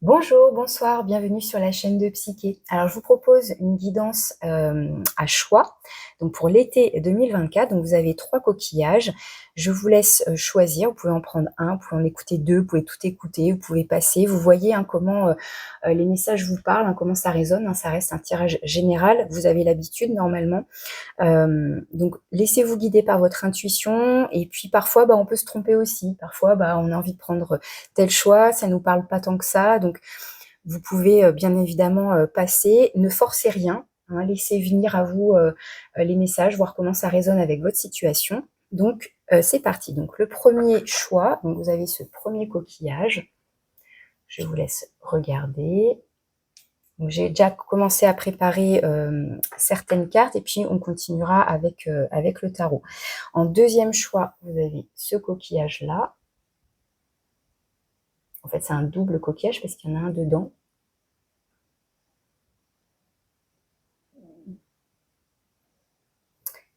Bonjour, bonsoir, bienvenue sur la chaîne de Psyché. Alors, je vous propose une guidance à choix, donc pour l'été 2024. Donc, vous avez 3 coquillages. Je vous laisse choisir. Vous pouvez en prendre un, vous pouvez en écouter 2, vous pouvez tout écouter, vous pouvez passer. Vous voyez comment les messages vous parlent, comment ça résonne. Ça reste un tirage général. Vous avez l'habitude normalement. Donc, laissez-vous guider par votre intuition. Et puis, parfois, on peut se tromper aussi. Parfois, on a envie de prendre tel choix, ça nous parle pas tant que ça. Donc, vous pouvez bien évidemment passer. Ne forcez rien, hein, laissez venir à vous les messages, voir comment ça résonne avec votre situation. Donc, c'est parti. Donc, le premier choix, donc vous avez ce premier coquillage. Je vous laisse regarder. Donc, j'ai déjà commencé à préparer certaines cartes et puis on continuera avec le tarot. En deuxième choix, vous avez ce coquillage-là. En fait, c'est un double coquillage parce qu'il y en a un dedans.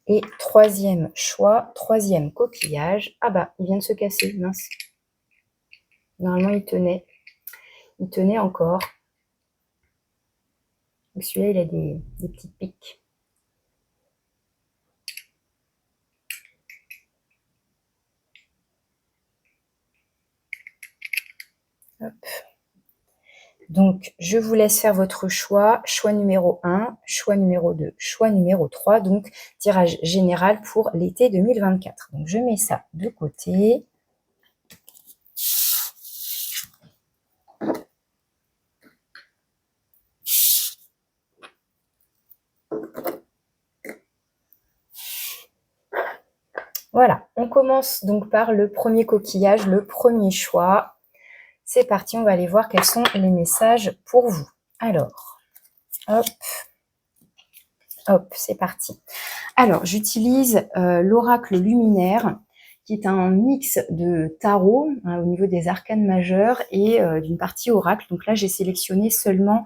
Et troisième choix, troisième coquillage. Ah bah, il vient de se casser, mince. Normalement, il tenait. Il tenait encore. Donc celui-là, il a des petites piques. Hop. Donc, je vous laisse faire votre choix. Choix numéro 1, choix numéro 2, choix numéro 3. Donc, tirage général pour l'été 2024. Donc, je mets ça de côté. Voilà, on commence donc par le premier coquillage, le premier choix. C'est parti, on va aller voir quels sont les messages pour vous. Alors, hop. Hop, c'est parti. Alors, j'utilise l'oracle luminaire, qui est un mix de tarot au niveau des arcanes majeures et d'une partie oracle. Donc là, j'ai sélectionné seulement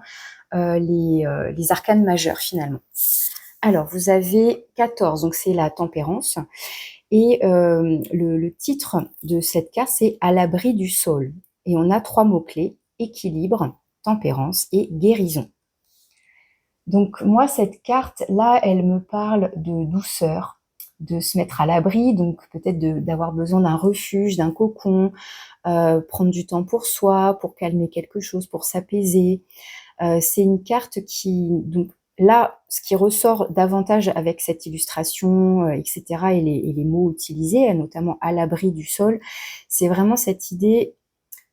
les arcanes majeures finalement. Alors, vous avez 14, donc c'est la tempérance. Et le titre de cette carte, c'est « À l'abri du sol ». Et on a 3 mots-clés, équilibre, tempérance et guérison. Donc moi, cette carte-là, elle me parle de douceur, de se mettre à l'abri, donc peut-être d'avoir besoin d'un refuge, d'un cocon, prendre du temps pour soi, pour calmer quelque chose, pour s'apaiser. C'est une carte qui, donc là, ce qui ressort davantage avec cette illustration, etc., et les mots utilisés, notamment à l'abri du sol, c'est vraiment cette idée.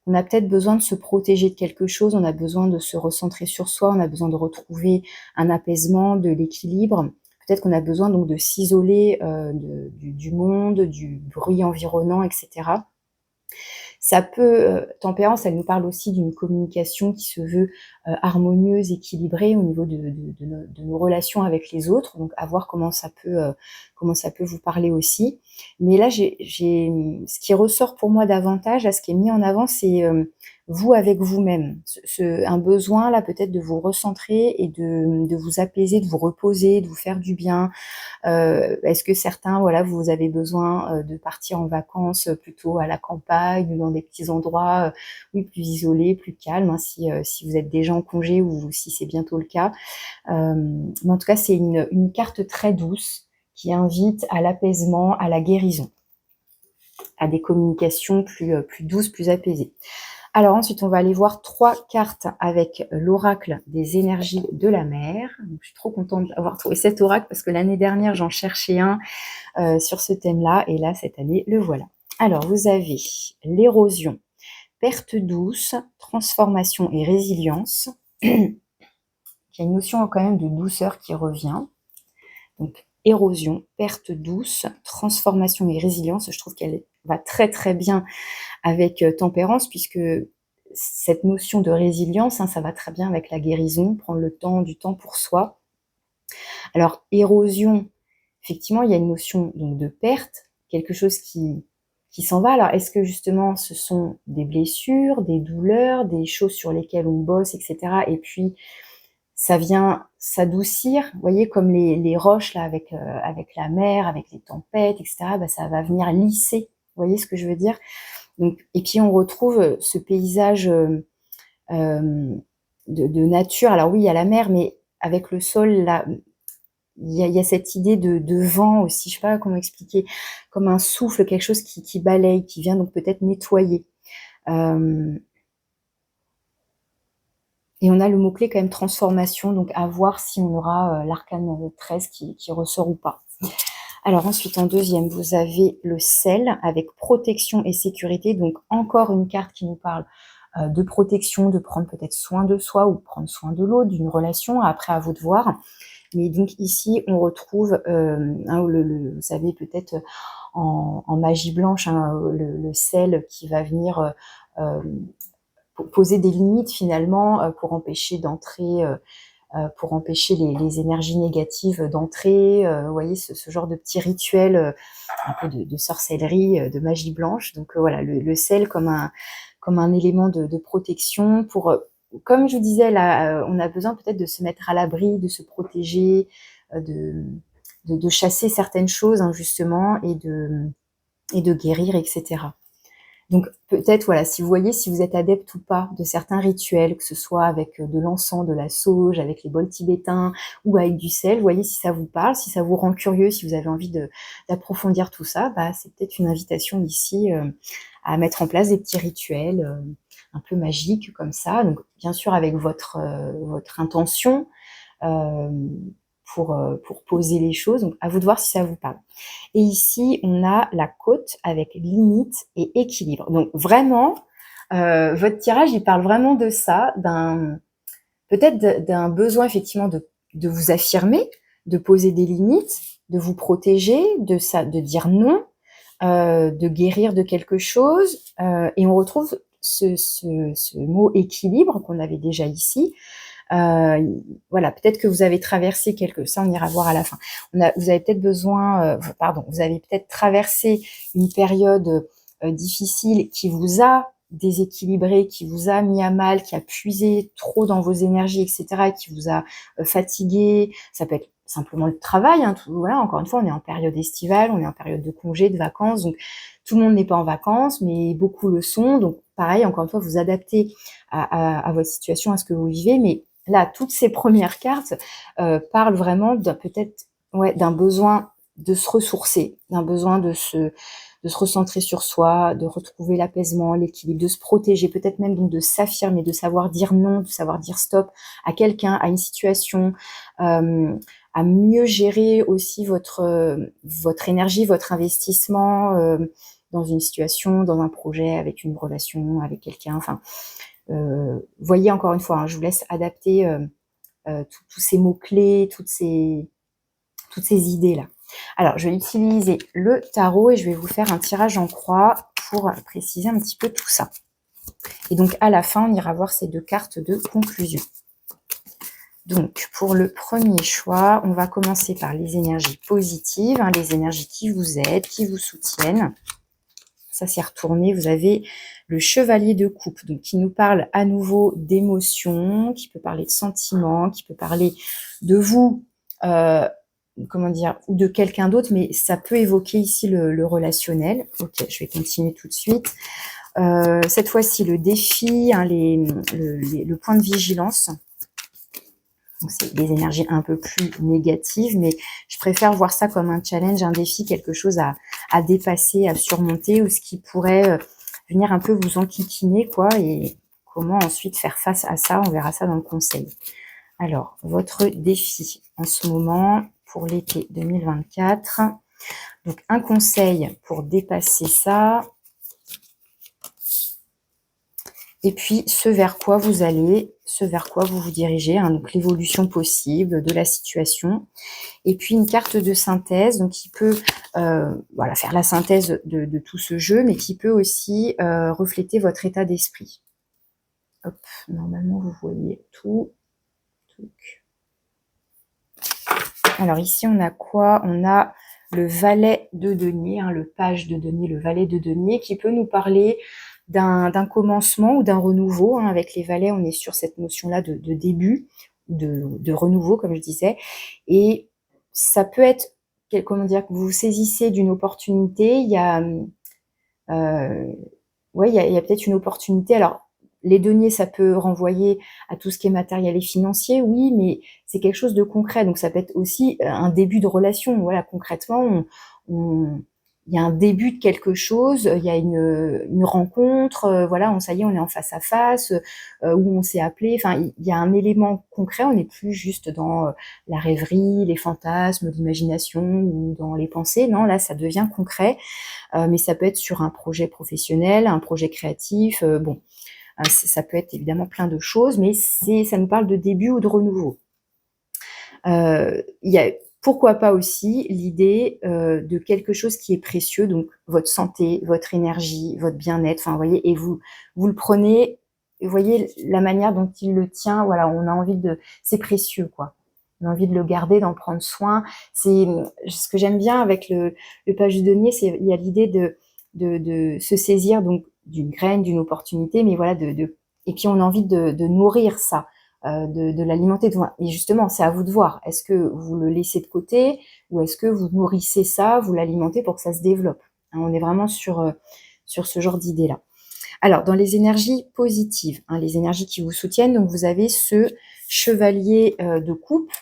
On a peut-être besoin de se protéger de quelque chose, on a besoin de se recentrer sur soi, on a besoin de retrouver un apaisement, de l'équilibre. Peut-être qu'on a besoin donc de s'isoler du monde, du bruit environnant, etc. Ça peut, tempérance, elle nous parle aussi d'une communication qui se veut harmonieuse, équilibrée au niveau de nos relations avec les autres. Donc à voir comment ça peut vous parler aussi. Mais là, ce qui ressort pour moi davantage, là, ce qui est mis en avant, c'est vous avec vous-même. Un besoin là peut-être de vous recentrer et de vous apaiser, de vous reposer, de vous faire du bien. Est-ce que certains, voilà, vous avez besoin de partir en vacances plutôt à la campagne ou dans des petits endroits oui, plus isolés, plus calmes, hein, si vous êtes déjà en congé ou si c'est bientôt le cas. Mais en tout cas, c'est une carte très douce qui invite à l'apaisement, à la guérison, à des communications plus douces, plus apaisées. Alors ensuite, on va aller voir 3 cartes avec l'oracle des énergies de la mer. Donc, je suis trop contente d'avoir trouvé cet oracle parce que l'année dernière, j'en cherchais un sur ce thème-là. Et là, cette année, le voilà. Alors, vous avez l'érosion, perte douce, transformation et résilience. Il y a une notion quand même de douceur qui revient. Donc, érosion, perte douce, transformation et résilience. Je trouve qu'elle va très très bien avec tempérance, puisque cette notion de résilience, ça va très bien avec la guérison, prendre du temps pour soi. Alors, érosion, effectivement, il y a une notion donc, de perte, quelque chose qui s'en va. Alors, est-ce que justement, ce sont des blessures, des douleurs, des choses sur lesquelles on bosse, etc. Et puis, ça vient s'adoucir, vous voyez, comme les roches là avec la mer, avec les tempêtes, etc. Ça va venir lisser, vous voyez ce que je veux dire? Donc, et puis on retrouve ce paysage de nature. Alors oui, il y a la mer, mais avec le sol, là, il y a cette idée de vent aussi, je sais pas comment expliquer, comme un souffle, quelque chose qui balaye, qui vient donc peut-être nettoyer. Et on a le mot-clé quand même transformation, donc à voir si on aura l'arcane 13 qui ressort ou pas. Alors ensuite, en deuxième, vous avez le sel avec protection et sécurité. Donc encore une carte qui nous parle de protection, de prendre peut-être soin de soi ou de prendre soin de l'autre, d'une relation, après à vous de voir. Mais donc ici, on retrouve, vous savez peut-être en magie blanche, le sel qui va venir poser des limites finalement pour empêcher d'entrer, pour empêcher les énergies négatives d'entrer. Vous voyez, ce genre de petit rituel un peu de sorcellerie, de magie blanche. Donc voilà, le sel comme un élément de protection pour, comme je vous disais, là, on a besoin peut-être de se mettre à l'abri, de se protéger, de chasser certaines choses, hein, justement, et de guérir, etc. Donc peut-être, voilà, si vous voyez, si vous êtes adepte ou pas de certains rituels, que ce soit avec de l'encens, de la sauge, avec les bols tibétains ou avec du sel, vous voyez si ça vous parle, si ça vous rend curieux, si vous avez envie d'approfondir tout ça, bah, c'est peut-être une invitation ici à mettre en place des petits rituels un peu magiques comme ça. Donc bien sûr avec votre intention, euh, pour poser les choses. Donc, à vous de voir si ça vous parle. Et ici, on a la côte avec limite et équilibre. Donc, vraiment, votre tirage, il parle vraiment de ça, peut-être d'un besoin, effectivement, de vous affirmer, de poser des limites, de vous protéger, de dire non, de guérir de quelque chose. Et on retrouve ce mot équilibre qu'on avait déjà ici. Voilà, peut-être que vous avez traversé ça on ira voir à la fin. Vous avez peut-être besoin, vous avez peut-être traversé une période difficile qui vous a déséquilibré, qui vous a mis à mal, qui a puisé trop dans vos énergies, etc., qui vous a fatigué. Ça peut être simplement le travail, hein, voilà, encore une fois, on est en période estivale, on est en période de congé, de vacances, donc tout le monde n'est pas en vacances, mais beaucoup le sont. Donc pareil, encore une fois, vous adaptez à votre situation, à ce que vous vivez, mais là, toutes ces premières cartes parlent vraiment peut-être d'un besoin de se ressourcer, d'un besoin de se recentrer sur soi, de retrouver l'apaisement, l'équilibre, de se protéger, peut-être même donc de s'affirmer, de savoir dire non, de savoir dire stop à quelqu'un, à une situation, à mieux gérer aussi votre énergie, votre investissement dans une situation, dans un projet, avec une relation, avec quelqu'un, enfin... voyez encore une fois, hein, je vous laisse adapter tous ces mots-clés, toutes ces idées-là. Alors, je vais utiliser le tarot et je vais vous faire un tirage en croix pour préciser un petit peu tout ça. Et donc, à la fin, on ira voir ces deux cartes de conclusion. Donc, pour le premier choix, on va commencer par les énergies positives, hein, les énergies qui vous aident, qui vous soutiennent. Ça s'est retourné, vous avez le chevalier de coupe, donc qui nous parle à nouveau d'émotions, qui peut parler de sentiments, qui peut parler de vous, comment dire, ou de quelqu'un d'autre, mais ça peut évoquer ici le relationnel. Ok, je vais continuer tout de suite. Cette fois-ci, le défi, hein, le point de vigilance. Donc, c'est des énergies un peu plus négatives, mais je préfère voir ça comme un challenge, un défi, quelque chose à dépasser, à surmonter, ou ce qui pourrait venir un peu vous enquiquiner, quoi, et comment ensuite faire face à ça, on verra ça dans le conseil. Alors, votre défi en ce moment pour l'été 2024. Donc, un conseil pour dépasser ça. Et puis, ce vers quoi vous allez, ce vers quoi vous vous dirigez, hein, donc l'évolution possible de la situation. Et puis, une carte de synthèse, donc qui peut voilà, faire la synthèse de tout ce jeu, mais qui peut aussi refléter votre état d'esprit. Hop, normalement, vous voyez tout. Alors, ici, on a quoi? On a le valet de denier, hein, le page de denier, le valet de denier, qui peut nous parler d'un commencement ou d'un renouveau. Hein. Avec les valets, on est sur cette notion-là de début, de renouveau, comme je disais. Et ça peut être, comment dire, que vous saisissez d'une opportunité. Il y a, il y a peut-être une opportunité. Alors, les deniers, ça peut renvoyer à tout ce qui est matériel et financier, oui, mais c'est quelque chose de concret. Donc ça peut être aussi un début de relation. Voilà, concrètement, il y a un début de quelque chose, il y a une rencontre, voilà, ça y est, on est en face à face, où on s'est appelé. Enfin, il y a un élément concret. On n'est plus juste dans la rêverie, les fantasmes, l'imagination ou dans les pensées. Non, là, ça devient concret. Mais ça peut être sur un projet professionnel, un projet créatif. Bon, ça peut être évidemment plein de choses, mais ça nous parle de début ou de renouveau. Il y a pourquoi pas aussi l'idée de quelque chose qui est précieux, donc votre santé, votre énergie, votre bien-être, enfin, vous voyez, et vous le prenez, vous voyez la manière dont il le tient, voilà, on a envie c'est précieux, quoi. On a envie de le garder, d'en prendre soin. C'est ce que j'aime bien avec le page du denier, c'est il y a l'idée de se saisir donc d'une graine, d'une opportunité, mais voilà, et puis on a envie de nourrir ça. De l'alimenter. Et justement, c'est à vous de voir. Est-ce que vous le laissez de côté ou est-ce que vous nourrissez ça, vous l'alimentez pour que ça se développe? On est vraiment sur ce genre d'idée-là. Alors, dans les énergies positives, les énergies qui vous soutiennent, donc vous avez ce chevalier de coupe.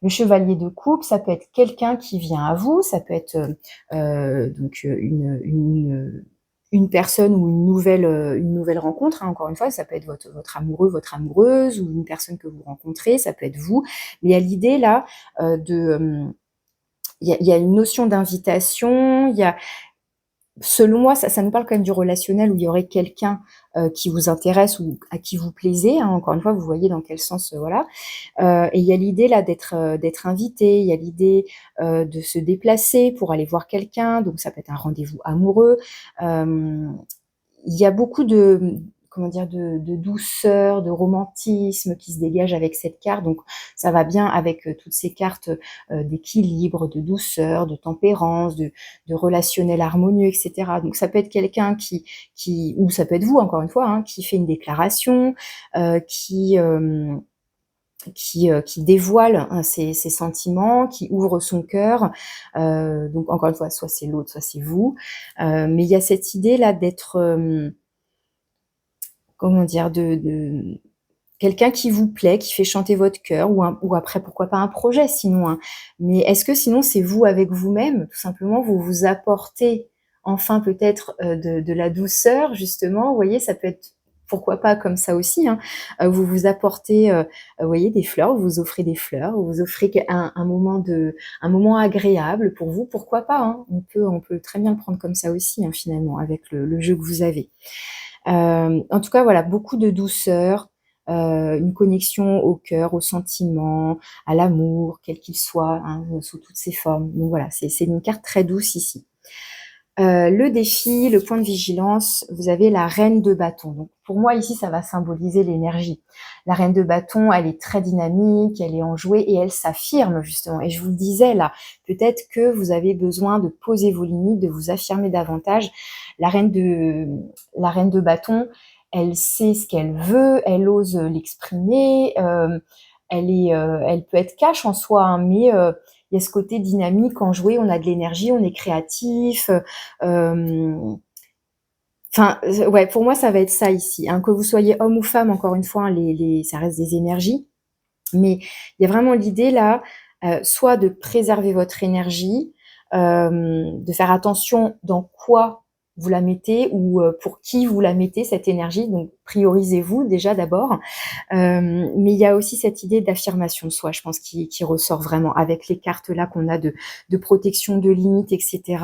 Le chevalier de coupe, ça peut être quelqu'un qui vient à vous, ça peut être donc une personne ou une nouvelle rencontre, encore une fois, ça peut être votre amoureux, votre amoureuse, ou une personne que vous rencontrez, ça peut être vous. Mais il y a l'idée là il y a une notion d'invitation, il y a, selon moi, ça nous parle quand même du relationnel où il y aurait quelqu'un qui vous intéresse ou à qui vous plaisez. Encore une fois, vous voyez dans quel sens, voilà. Et il y a l'idée là d'être invité, il y a l'idée de se déplacer pour aller voir quelqu'un, donc ça peut être un rendez-vous amoureux. Il y a beaucoup de douceur, de romantisme qui se dégage avec cette carte, donc ça va bien avec toutes ces cartes d'équilibre, de douceur, de tempérance, de relationnel harmonieux, etc. Donc ça peut être quelqu'un ou ça peut être vous, encore une fois, qui fait une déclaration, qui dévoile ses sentiments, qui ouvre son cœur. Donc encore une fois, soit c'est l'autre, soit c'est vous. Mais il y a cette idée là d'être de quelqu'un qui vous plaît, qui fait chanter votre cœur, ou après pourquoi pas un projet sinon. Mais est-ce que sinon c'est vous avec vous-même, tout simplement, vous vous apportez enfin peut-être de la douceur, justement, vous voyez, ça peut être pourquoi pas comme ça aussi, vous vous apportez, vous voyez, des fleurs, vous vous offrez des fleurs, vous vous offrez un moment agréable pour vous, pourquoi pas, on peut très bien le prendre comme ça aussi, finalement, avec le jeu que vous avez. En tout cas, voilà, beaucoup de douceur, une connexion au cœur, aux sentiments, à l'amour, quel qu'il soit, sous toutes ses formes. Donc voilà, c'est une carte très douce ici. Le défi, le point de vigilance, vous avez la reine de bâton. Donc pour moi ici, ça va symboliser l'énergie. La reine de bâton, elle est très dynamique, elle est enjouée et elle s'affirme justement. Et je vous le disais là, peut-être que vous avez besoin de poser vos limites, de vous affirmer davantage. La reine de bâton, elle sait ce qu'elle veut, elle ose l'exprimer, elle peut être cash en soi, mais il y a ce côté dynamique, enjoué, on a de l'énergie, on est créatif. Ouais, pour moi, ça va être ça ici. Que vous soyez homme ou femme, encore une fois, ça reste des énergies. Mais il y a vraiment l'idée là, soit de préserver votre énergie, de faire attention dans quoi vous la mettez ou pour qui vous la mettez, cette énergie. Donc, priorisez-vous déjà d'abord. Mais il y a aussi cette idée d'affirmation de soi, je pense, qui ressort vraiment avec les cartes là qu'on a de protection, de limites, etc.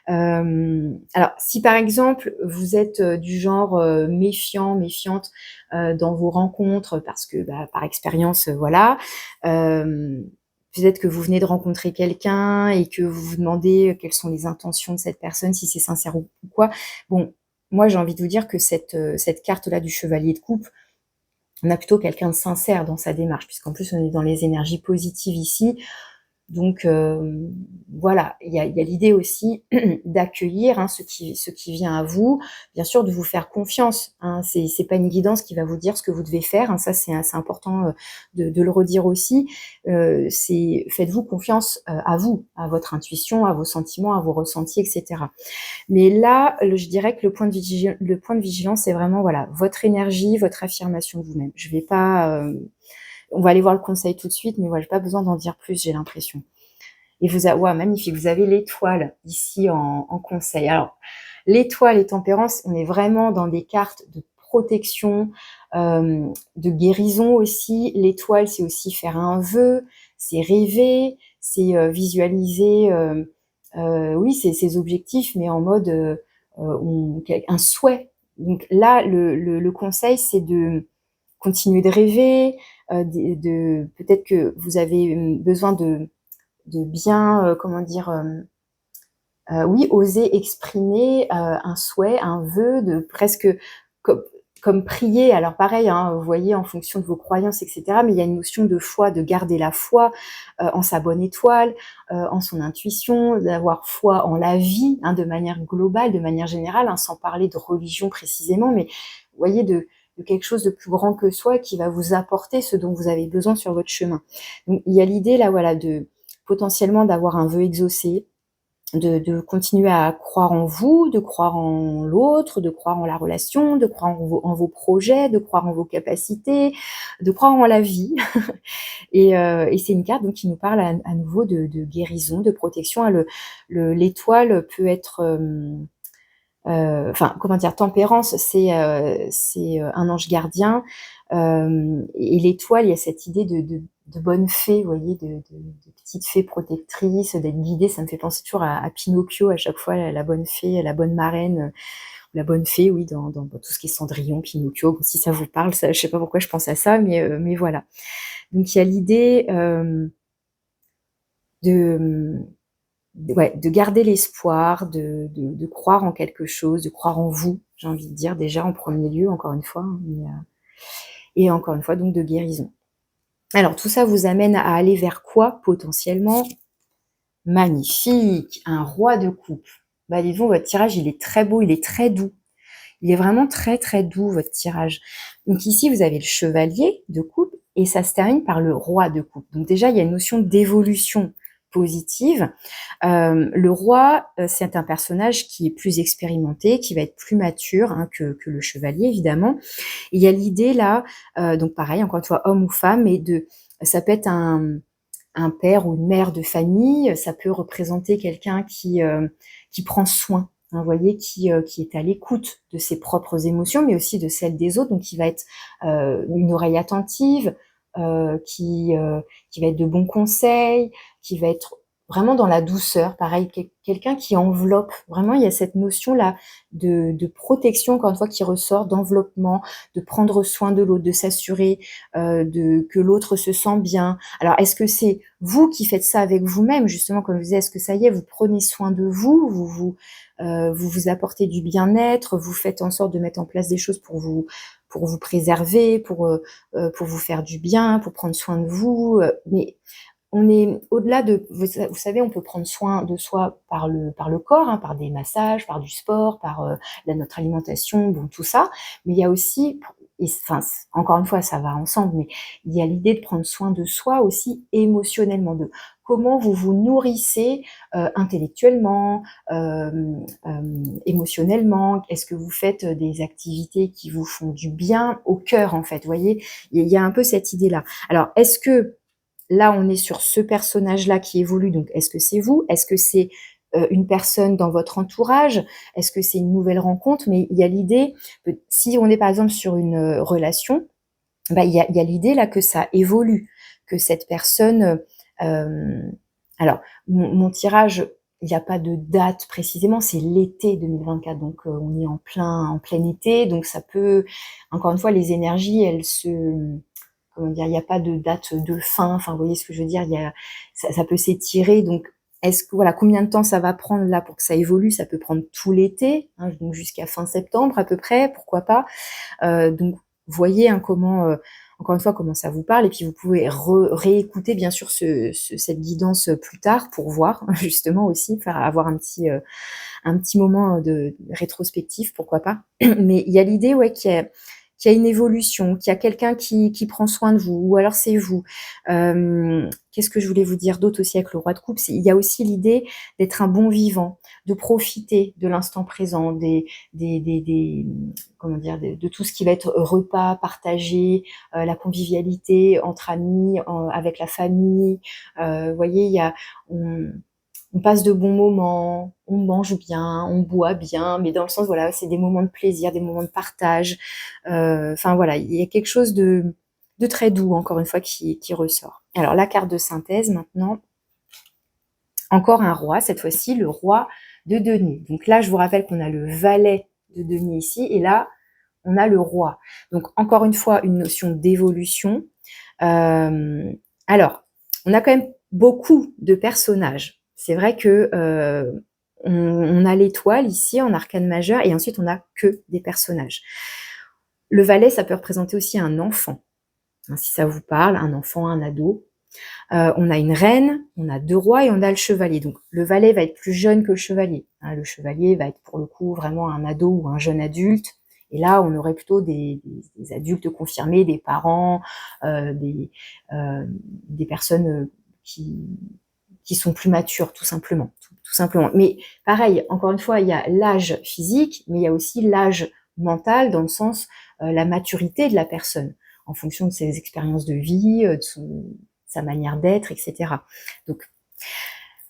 Alors, si par exemple, vous êtes du genre méfiant, méfiante dans vos rencontres, parce que par expérience, voilà, peut-être que vous venez de rencontrer quelqu'un et que vous vous demandez quelles sont les intentions de cette personne, si c'est sincère ou quoi. Bon, moi j'ai envie de vous dire que cette carte-là du chevalier de coupe, on a plutôt quelqu'un de sincère dans sa démarche, puisqu'en plus on est dans les énergies positives ici. Donc voilà, il y a l'idée aussi d'accueillir hein, ce qui vient à vous, bien sûr de vous faire confiance. Hein, c'est pas une guidance qui va vous dire ce que vous devez faire. Hein, ça c'est important de le redire aussi. C'est faites-vous confiance à vous, à votre intuition, à vos sentiments, à vos ressentis, etc. Mais là, je dirais que le point de vigilance, c'est vraiment voilà votre énergie, votre affirmation de vous-même. Je vais pas on va aller voir le conseil tout de suite, mais voilà, j'ai pas besoin d'en dire plus, j'ai l'impression. Et ouais, magnifique, vous avez l'étoile ici en conseil. Alors, l'étoile et tempérance, on est vraiment dans des cartes de protection, de guérison aussi. L'étoile, c'est aussi faire un vœu, c'est rêver, c'est visualiser, oui, c'est ses objectifs, mais en mode un souhait. Donc là, le conseil, c'est de continuer de rêver, peut-être que vous avez besoin de bien, comment dire, oui, oser exprimer un souhait, un vœu, de presque comme, comme prier. Alors pareil, hein, vous voyez, en fonction de vos croyances, etc. Mais il y a une notion de foi, de garder la foi en sa bonne étoile, en son intuition, d'avoir foi en la vie, hein, de manière globale, de manière générale, hein, sans parler de religion précisément, mais vous voyez, de quelque chose de plus grand que soi qui va vous apporter ce dont vous avez besoin sur votre chemin. Donc, il y a l'idée là, voilà, de potentiellement d'avoir un vœu exaucé, de continuer à croire en vous, de croire en l'autre, de croire en la relation, de croire en vos projets, de croire en vos capacités, de croire en la vie. Et c'est une carte donc qui nous parle à nouveau de guérison, de protection. L'étoile peut être enfin comment dire, tempérance, c'est un ange gardien, et l'étoile, il y a cette idée de bonne fée, vous voyez, de petite fée protectrice, d'être guidée. Ça me fait penser toujours à Pinocchio à chaque fois, la bonne fée, la bonne marraine, la bonne fée, oui, dans tout ce qui est Cendrillon, Pinocchio. Si ça vous parle, ça, je sais pas pourquoi je pense à ça, mais voilà. Donc il y a l'idée de ouais, de garder l'espoir, de croire en quelque chose, de croire en vous, j'ai envie de dire, déjà en premier lieu, encore une fois, hein, et encore une fois, donc de guérison. Alors, tout ça vous amène à aller vers quoi, potentiellement? Magnifique! Un roi de coupe. Bah, dis donc, votre tirage, il est très beau, il est très doux. Il est vraiment très, très doux, votre tirage. Donc ici, vous avez le chevalier de coupe, et ça se termine par le roi de coupe. Donc déjà, il y a une notion d'évolution positive. Le roi, c'est un personnage qui est plus expérimenté, qui va être plus mature hein, que le chevalier, évidemment. Et il y a l'idée là, donc pareil, encore une fois, homme ou femme, et ça peut être un père ou une mère de famille, ça peut représenter quelqu'un qui prend soin, hein, vous voyez, qui est à l'écoute de ses propres émotions, mais aussi de celles des autres, donc qui va être une oreille attentive, qui va être de bons conseils, qui va être vraiment dans la douceur, pareil, quelqu'un qui enveloppe. Vraiment, il y a cette notion-là de protection, encore une fois, qui ressort, d'enveloppement, de prendre soin de l'autre, de s'assurer que l'autre se sent bien. Alors, est-ce que c'est vous qui faites ça avec vous-même, justement, comme je disais, est-ce que ça y est, vous prenez soin de vous, vous apportez du bien-être, vous faites en sorte de mettre en place des choses pour vous préserver, pour vous faire du bien, pour prendre soin de vous, mais on est au-delà de, vous savez, on peut prendre soin de soi par le corps, hein, par des massages, par du sport, par notre alimentation, bon, tout ça. Mais il y a aussi, enfin, encore une fois, ça va ensemble, mais il y a l'idée de prendre soin de soi aussi émotionnellement, de comment vous vous nourrissez intellectuellement, émotionnellement. Est-ce que vous faites des activités qui vous font du bien au cœur, en fait, vous voyez, il y a un peu cette idée-là. Alors, est-ce que là, on est sur ce personnage-là qui évolue, donc est-ce que c'est vous? Est-ce que c'est une personne dans votre entourage? Est-ce que c'est une nouvelle rencontre? Mais il y a l'idée, si on est par exemple sur une relation, bah, il y a l'idée là que ça évolue, que cette personne... alors, mon tirage, il n'y a pas de date précisément, c'est l'été 2024, donc on est en plein été, donc ça peut... Encore une fois, les énergies, elles se... Comment dire, il n'y a pas de date de fin, enfin, vous voyez ce que je veux dire, ça peut s'étirer, donc est-ce que, voilà, combien de temps ça va prendre là pour que ça évolue? Ça peut prendre tout l'été, hein, donc jusqu'à fin septembre à peu près, pourquoi pas. Donc, vous voyez hein, comment, encore une fois comment ça vous parle, et puis vous pouvez réécouter bien sûr cette guidance plus tard pour voir justement aussi, avoir un petit moment de rétrospectif, pourquoi pas. Mais il y a l'idée, ouais, qu'il y a une évolution, qu'il y a quelqu'un qui prend soin de vous, ou alors c'est vous. Qu'est-ce que je voulais vous dire d'autre aussi avec le roi de coupe? Il y a aussi l'idée d'être un bon vivant, de profiter de l'instant présent, comment dire, de tout ce qui va être repas partagé, la convivialité entre amis, avec la famille. Vous voyez, on passe de bons moments, on mange bien, on boit bien, mais dans le sens, voilà, c'est des moments de plaisir, des moments de partage. Enfin voilà, il y a quelque chose de très doux, encore une fois, qui ressort. Alors la carte de synthèse maintenant, encore un roi, cette fois-ci le roi de denier. Donc là, je vous rappelle qu'on a le valet de denier ici, et là, on a le roi. Donc encore une fois, une notion d'évolution. Alors, on a quand même beaucoup de personnages. C'est vrai que on a l'étoile ici en arcane majeur, et ensuite on a que des personnages. Le valet, ça peut représenter aussi un enfant, hein, si ça vous parle, un enfant, un ado. On a une reine, on a 2 rois et on a le chevalier. Donc le valet va être plus jeune que le chevalier, hein. Le chevalier va être pour le coup vraiment un ado ou un jeune adulte. Et là, on aurait plutôt des adultes confirmés, des parents, euh, des, des personnes qui sont plus matures, tout simplement. Tout simplement. Mais pareil, encore une fois, il y a l'âge physique, mais il y a aussi l'âge mental, dans le sens la maturité de la personne, en fonction de ses expériences de vie, de sa manière d'être, etc. Donc,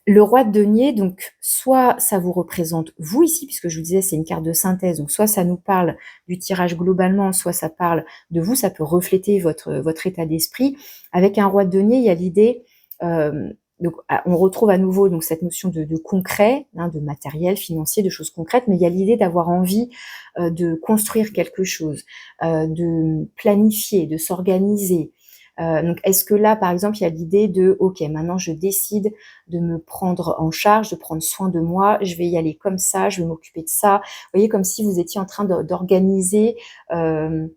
le roi de denier, donc soit ça vous représente vous ici, puisque je vous disais c'est une carte de synthèse, donc soit ça nous parle du tirage globalement, soit ça parle de vous, ça peut refléter votre état d'esprit. Avec un roi de denier, il y a l'idée, donc on retrouve à nouveau donc cette notion de concret, hein, de matériel, financier, de choses concrètes, mais il y a l'idée d'avoir envie de construire quelque chose, de planifier, de s'organiser. Donc, est-ce que là, par exemple, il y a l'idée de, ok, maintenant je décide de me prendre en charge, de prendre soin de moi, je vais y aller comme ça, je vais m'occuper de ça. Vous voyez, comme si vous étiez en train d'organiser de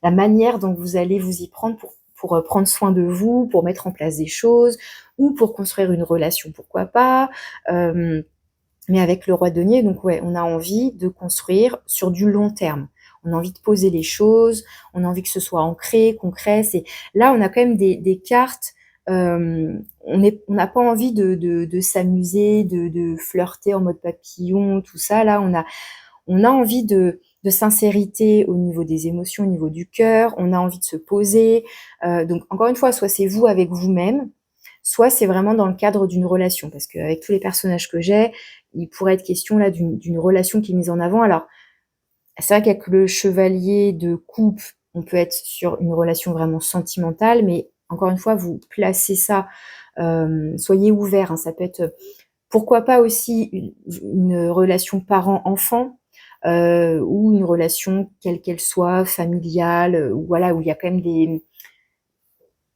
la manière dont vous allez vous y prendre pour prendre soin de vous, pour mettre en place des choses, ou pour construire une relation, pourquoi pas. Mais avec le roi de denier, donc ouais, on a envie de construire sur du long terme. On a envie de poser les choses, on a envie que ce soit ancré, concret. Là, on a quand même des cartes. On n'a pas envie de s'amuser, de flirter en mode papillon, tout ça. Là, on a envie de sincérité au niveau des émotions, au niveau du cœur. On a envie de se poser. Donc, encore une fois, soit c'est vous avec vous-même, soit c'est vraiment dans le cadre d'une relation. Parce qu'avec tous les personnages que j'ai, il pourrait être question là d'une relation qui est mise en avant. Alors, c'est vrai qu'avec le chevalier de coupe, on peut être sur une relation vraiment sentimentale, mais encore une fois, vous placez ça, soyez ouverts, hein, ça peut être, pourquoi pas aussi une relation parent-enfant, ou une relation quelle qu'elle soit, familiale, ou voilà, où il y a quand même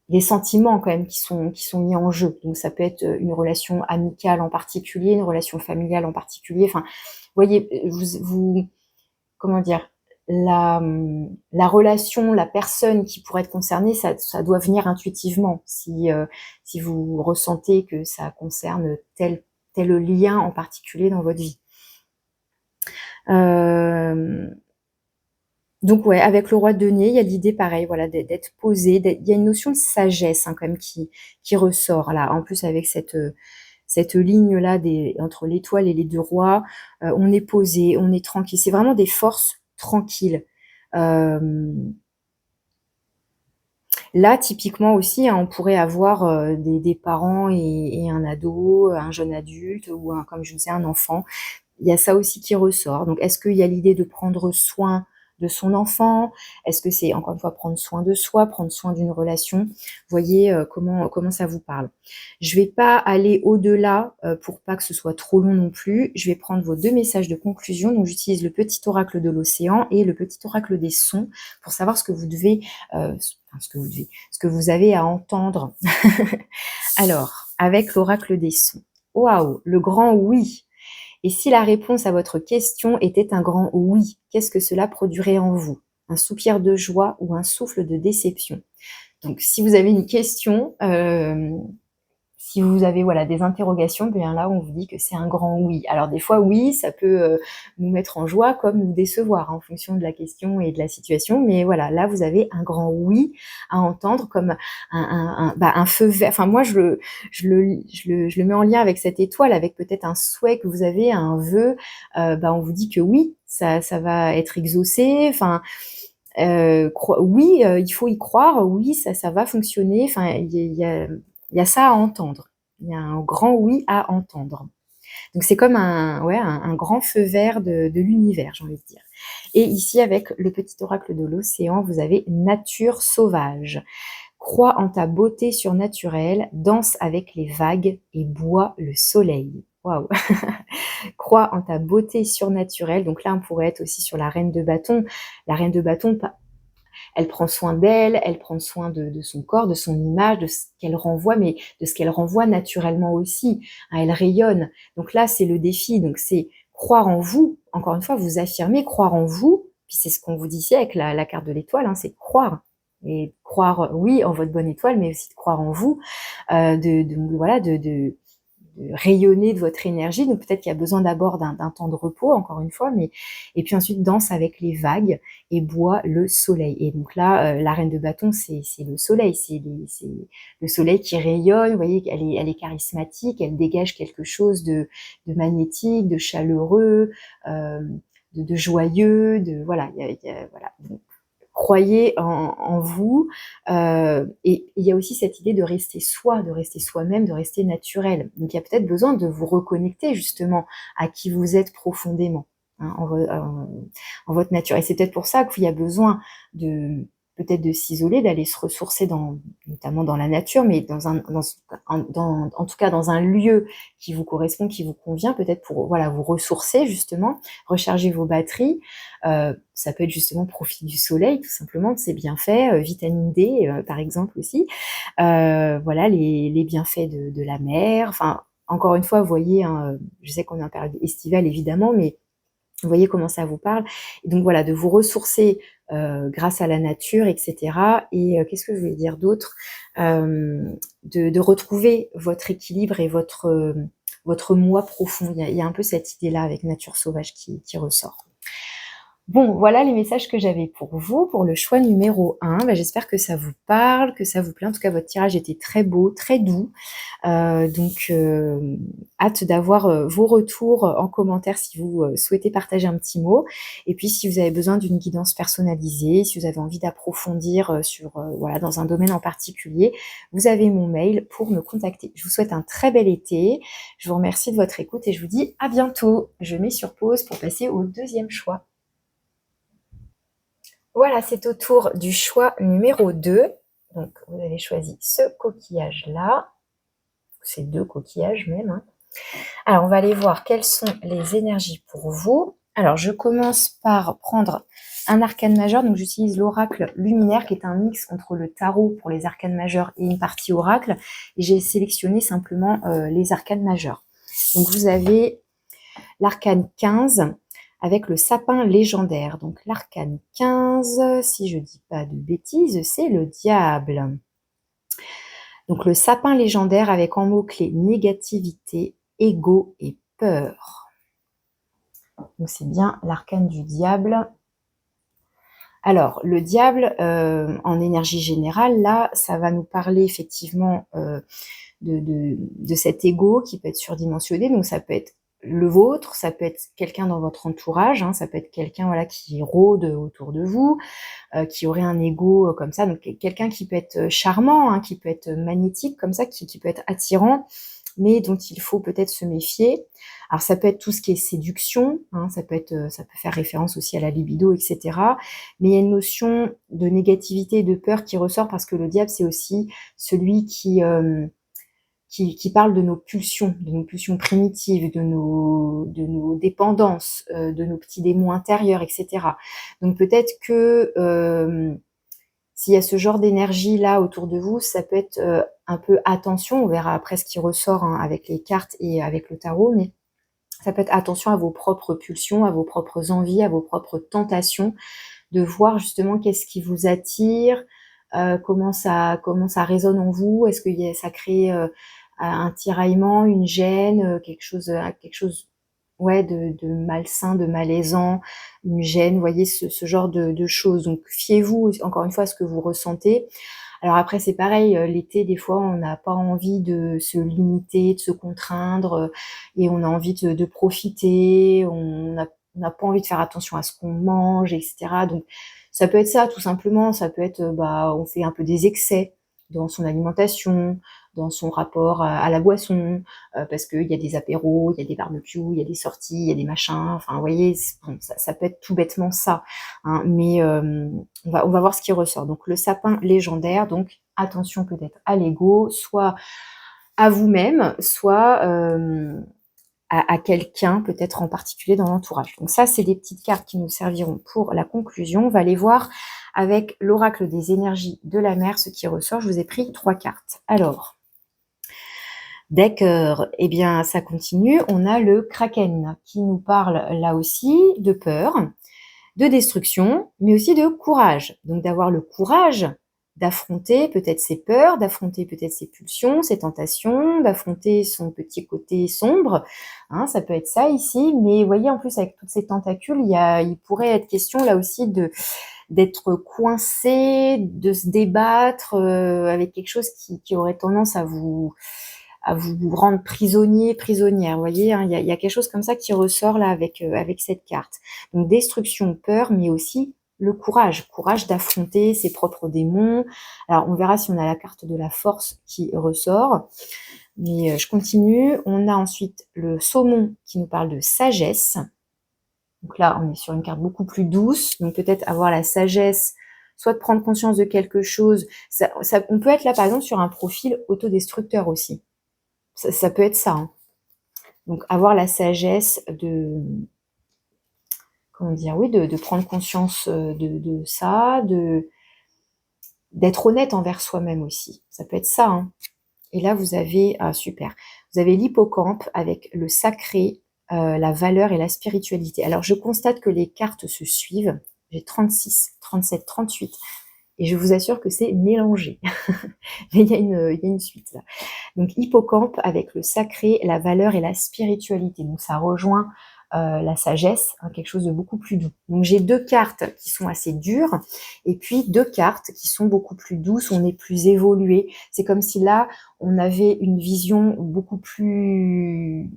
des sentiments quand même qui sont mis en jeu. Donc ça peut être une relation amicale en particulier, une relation familiale en particulier. Enfin, vous voyez, comment dire, la relation, la personne qui pourrait être concernée, ça doit venir intuitivement. Si vous ressentez que ça concerne tel lien en particulier dans votre vie. Donc ouais, avec le roi de denier, il y a l'idée pareil, voilà, d'être posé. Il y a une notion de sagesse, hein, quand même qui ressort là. En plus avec cette ligne là entre l'étoile et les 2 rois, on est posé, on est tranquille. C'est vraiment des forces tranquilles. Là, typiquement aussi, hein, on pourrait avoir des parents et un ado, un jeune adulte, ou comme je vous disais, un enfant. Il y a ça aussi qui ressort. Donc, est-ce qu'il y a l'idée de prendre soin de son enfant? Est-ce que c'est, encore une fois, prendre soin de soi, prendre soin d'une relation? Voyez comment ça vous parle. Je vais pas aller au-delà pour pas que ce soit trop long non plus. Je vais prendre vos 2 messages de conclusion. Donc, j'utilise le petit oracle de l'océan et le petit oracle des sons pour savoir ce que vous devez, ce que vous avez à entendre. Alors, avec l'oracle des sons. Waouh, le grand oui. Et si la réponse à votre question était un grand oui, qu'est-ce que cela produirait en vous? un soupir de joie ou un souffle de déception. Donc si vous avez une question, si vous avez voilà, des interrogations, bien là on vous dit que c'est un grand oui. Alors des fois oui, ça peut nous mettre en joie comme nous décevoir en fonction de la question et de la situation, mais voilà, là vous avez un grand oui à entendre comme un feu vert. Enfin moi je le mets en lien avec cette étoile, avec peut-être un souhait que vous avez, un vœu, on vous dit que oui, ça va être exaucé, enfin oui, il faut y croire, oui, ça va fonctionner, enfin il y a ça à entendre. Il y a un grand oui à entendre. Donc c'est comme un grand feu vert de l'univers, j'ai envie de dire. Et ici, avec le petit oracle de l'océan, vous avez nature sauvage. Crois en ta beauté surnaturelle, danse avec les vagues et bois le soleil. Waouh. Crois en ta beauté surnaturelle. Donc là, on pourrait être aussi sur la reine de bâton. La reine de bâton, elle prend soin d'elle, elle prend soin de son corps, de son image, de ce qu'elle renvoie, mais de ce qu'elle renvoie naturellement aussi. Hein, elle rayonne. Donc là, c'est le défi. Donc c'est croire en vous. Encore une fois, vous affirmez croire en vous. Puis c'est ce qu'on vous dit ici avec la carte de l'étoile, hein, c'est croire. Et croire, oui, en votre bonne étoile, mais aussi de croire en vous, de rayonner de votre énergie. Donc peut-être qu'il y a besoin d'abord d'un temps de repos, encore une fois, mais et puis ensuite danse avec les vagues et boit le soleil. Et donc là, la reine de bâton, c'est le soleil, c'est le soleil qui rayonne. Vous voyez, elle est charismatique, elle dégage quelque chose de magnétique, de chaleureux, de joyeux, voilà, voilà. Donc, croyez en vous. Et il y a aussi cette idée de rester soi, de rester soi-même, de rester naturel. Donc il y a peut-être besoin de vous reconnecter justement à qui vous êtes profondément, hein, en votre nature. Et c'est peut-être pour ça qu'il y a besoin de peut-être de s'isoler, d'aller se ressourcer notamment dans la nature, mais en tout cas dans un lieu qui vous correspond, qui vous convient, peut-être pour voilà vous ressourcer justement, recharger vos batteries. Ça peut être justement profit du soleil, tout simplement, de ses bienfaits, vitamine D par exemple aussi. Voilà les bienfaits de la mer. Enfin, encore une fois, vous voyez, hein, je sais qu'on est en période estivale évidemment, mais vous voyez comment ça vous parle. Et donc voilà, de vous ressourcer grâce à la nature, etc. Et qu'est-ce que je voulais dire d'autre, de retrouver votre équilibre et votre moi profond. Il y a un peu cette idée-là avec nature sauvage qui ressort. Bon, voilà les messages que j'avais pour vous, pour le choix numéro 1. J'espère que ça vous parle, que ça vous plaît. En tout cas, votre tirage était très beau, très doux. Donc, hâte d'avoir vos retours en commentaire si vous souhaitez partager un petit mot. Et puis, si vous avez besoin d'une guidance personnalisée, si vous avez envie d'approfondir voilà, dans un domaine en particulier, vous avez mon mail pour me contacter. Je vous souhaite un très bel été. Je vous remercie de votre écoute et je vous dis à bientôt. Je mets sur pause pour passer au deuxième choix. Voilà, c'est au tour du choix numéro 2. Donc, vous avez choisi ce coquillage-là. Ces deux coquillages même. Hein. Alors, on va aller voir quelles sont les énergies pour vous. Alors, je commence par prendre un arcane majeur. Donc, j'utilise l'oracle luminaire qui est un mix entre le tarot pour les arcanes majeurs et une partie oracle. Et j'ai sélectionné simplement les arcanes majeurs. Donc, vous avez l'arcane 15 avec le sapin légendaire. Donc l'arcane 15, si je dis pas de bêtises, c'est le diable. Donc le sapin légendaire avec en mots-clés négativité, ego et peur. Donc c'est bien l'arcane du diable. Alors le diable, en énergie générale, là, ça va nous parler effectivement de cet ego qui peut être surdimensionné. Donc ça peut être le vôtre, ça peut être quelqu'un dans votre entourage, hein, ça peut être quelqu'un voilà qui rôde autour de vous, qui aurait un ego comme ça, donc quelqu'un qui peut être charmant, hein, qui peut être magnétique comme ça, qui peut être attirant, mais dont il faut peut-être se méfier. Alors ça peut être tout ce qui est séduction, hein, ça peut faire référence aussi à la libido, etc. Mais il y a une notion de négativité et de peur qui ressort parce que le diable c'est aussi celui qui parle de nos pulsions primitives, de nos dépendances, de nos petits démons intérieurs, etc. Donc peut-être que s'il y a ce genre d'énergie là autour de vous, ça peut être un peu attention, on verra après ce qui ressort hein, avec les cartes et avec le tarot, mais ça peut être attention à vos propres pulsions, à vos propres envies, à vos propres tentations, de voir justement qu'est-ce qui vous attire, comment ça résonne en vous. Est-ce que ça crée un tiraillement, une gêne, quelque chose ouais, de malsain, de malaisant, une gêne, vous voyez, ce genre de choses. Donc fiez-vous encore une fois à ce que vous ressentez. Alors après, c'est pareil, l'été, des fois, on n'a pas envie de se limiter, de se contraindre, et on a envie de profiter, on n'a pas envie de faire attention à ce qu'on mange, etc. Donc ça peut être ça, tout simplement. Ça peut être, on fait un peu des excès dans son alimentation, dans son rapport à la boisson, parce qu'il y a des apéros, il y a des barbecues, il y a des sorties, il y a des machins. Enfin, vous voyez, bon, ça peut être tout bêtement ça, hein, mais on va voir ce qui ressort. Donc le sapin légendaire, donc attention peut-être à l'ego, soit à vous-même, soit à quelqu'un peut-être en particulier dans l'entourage. Donc ça, c'est des petites cartes qui nous serviront pour la conclusion. On va aller voir avec l'oracle des énergies de la mer ce qui ressort. Je vous ai pris 3 cartes. Alors, d'accord, eh bien ça continue. On a le Kraken qui nous parle là aussi de peur, de destruction, mais aussi de courage. Donc d'avoir le courage d'affronter peut-être ses peurs, d'affronter peut-être ses pulsions, ses tentations, d'affronter son petit côté sombre. Hein, ça peut être ça ici, mais vous voyez en plus avec toutes ces tentacules, il pourrait être question là aussi d'être coincé, de se débattre avec quelque chose qui aurait tendance à vous rendre prisonnier, prisonnière. Vous voyez, hein, il y a quelque chose comme ça qui ressort là avec cette carte. Donc destruction, peur, mais aussi le courage d'affronter ses propres démons. Alors on verra si on a la carte de la force qui ressort. Mais je continue. On a ensuite le saumon qui nous parle de sagesse. Donc là, on est sur une carte beaucoup plus douce. Donc peut-être avoir la sagesse, soit de prendre conscience de quelque chose. On peut être là, par exemple, sur un profil autodestructeur aussi. Ça peut être ça. Hein. Donc avoir la sagesse comment dire, oui, de prendre conscience de ça, d'être honnête envers soi-même aussi. Ça peut être ça. Hein. Et là, vous avez, super, vous avez l'hippocampe avec le sacré, la valeur et la spiritualité. Alors, je constate que les cartes se suivent. J'ai 36, 37, 38. Et je vous assure que c'est mélangé. Mais il y a une suite là. Donc, hippocampe avec le sacré, la valeur et la spiritualité. Donc, ça rejoint la sagesse, hein, quelque chose de beaucoup plus doux. Donc, j'ai 2 cartes qui sont assez dures et puis 2 cartes qui sont beaucoup plus douces, on est plus évolué. C'est comme si là, on avait une vision beaucoup plus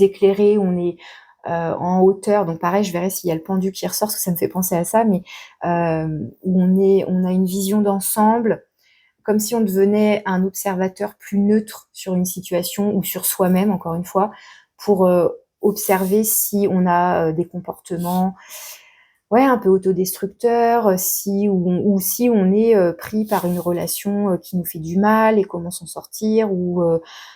éclairée, on est en hauteur. Donc pareil, je verrai s'il y a le pendu qui ressort, parce que ça me fait penser à ça, mais où on a une vision d'ensemble, comme si on devenait un observateur plus neutre sur une situation ou sur soi-même, encore une fois, pour observer si on a des comportements un peu autodestructeurs, ou si on est pris par une relation qui nous fait du mal et comment s'en sortir, ou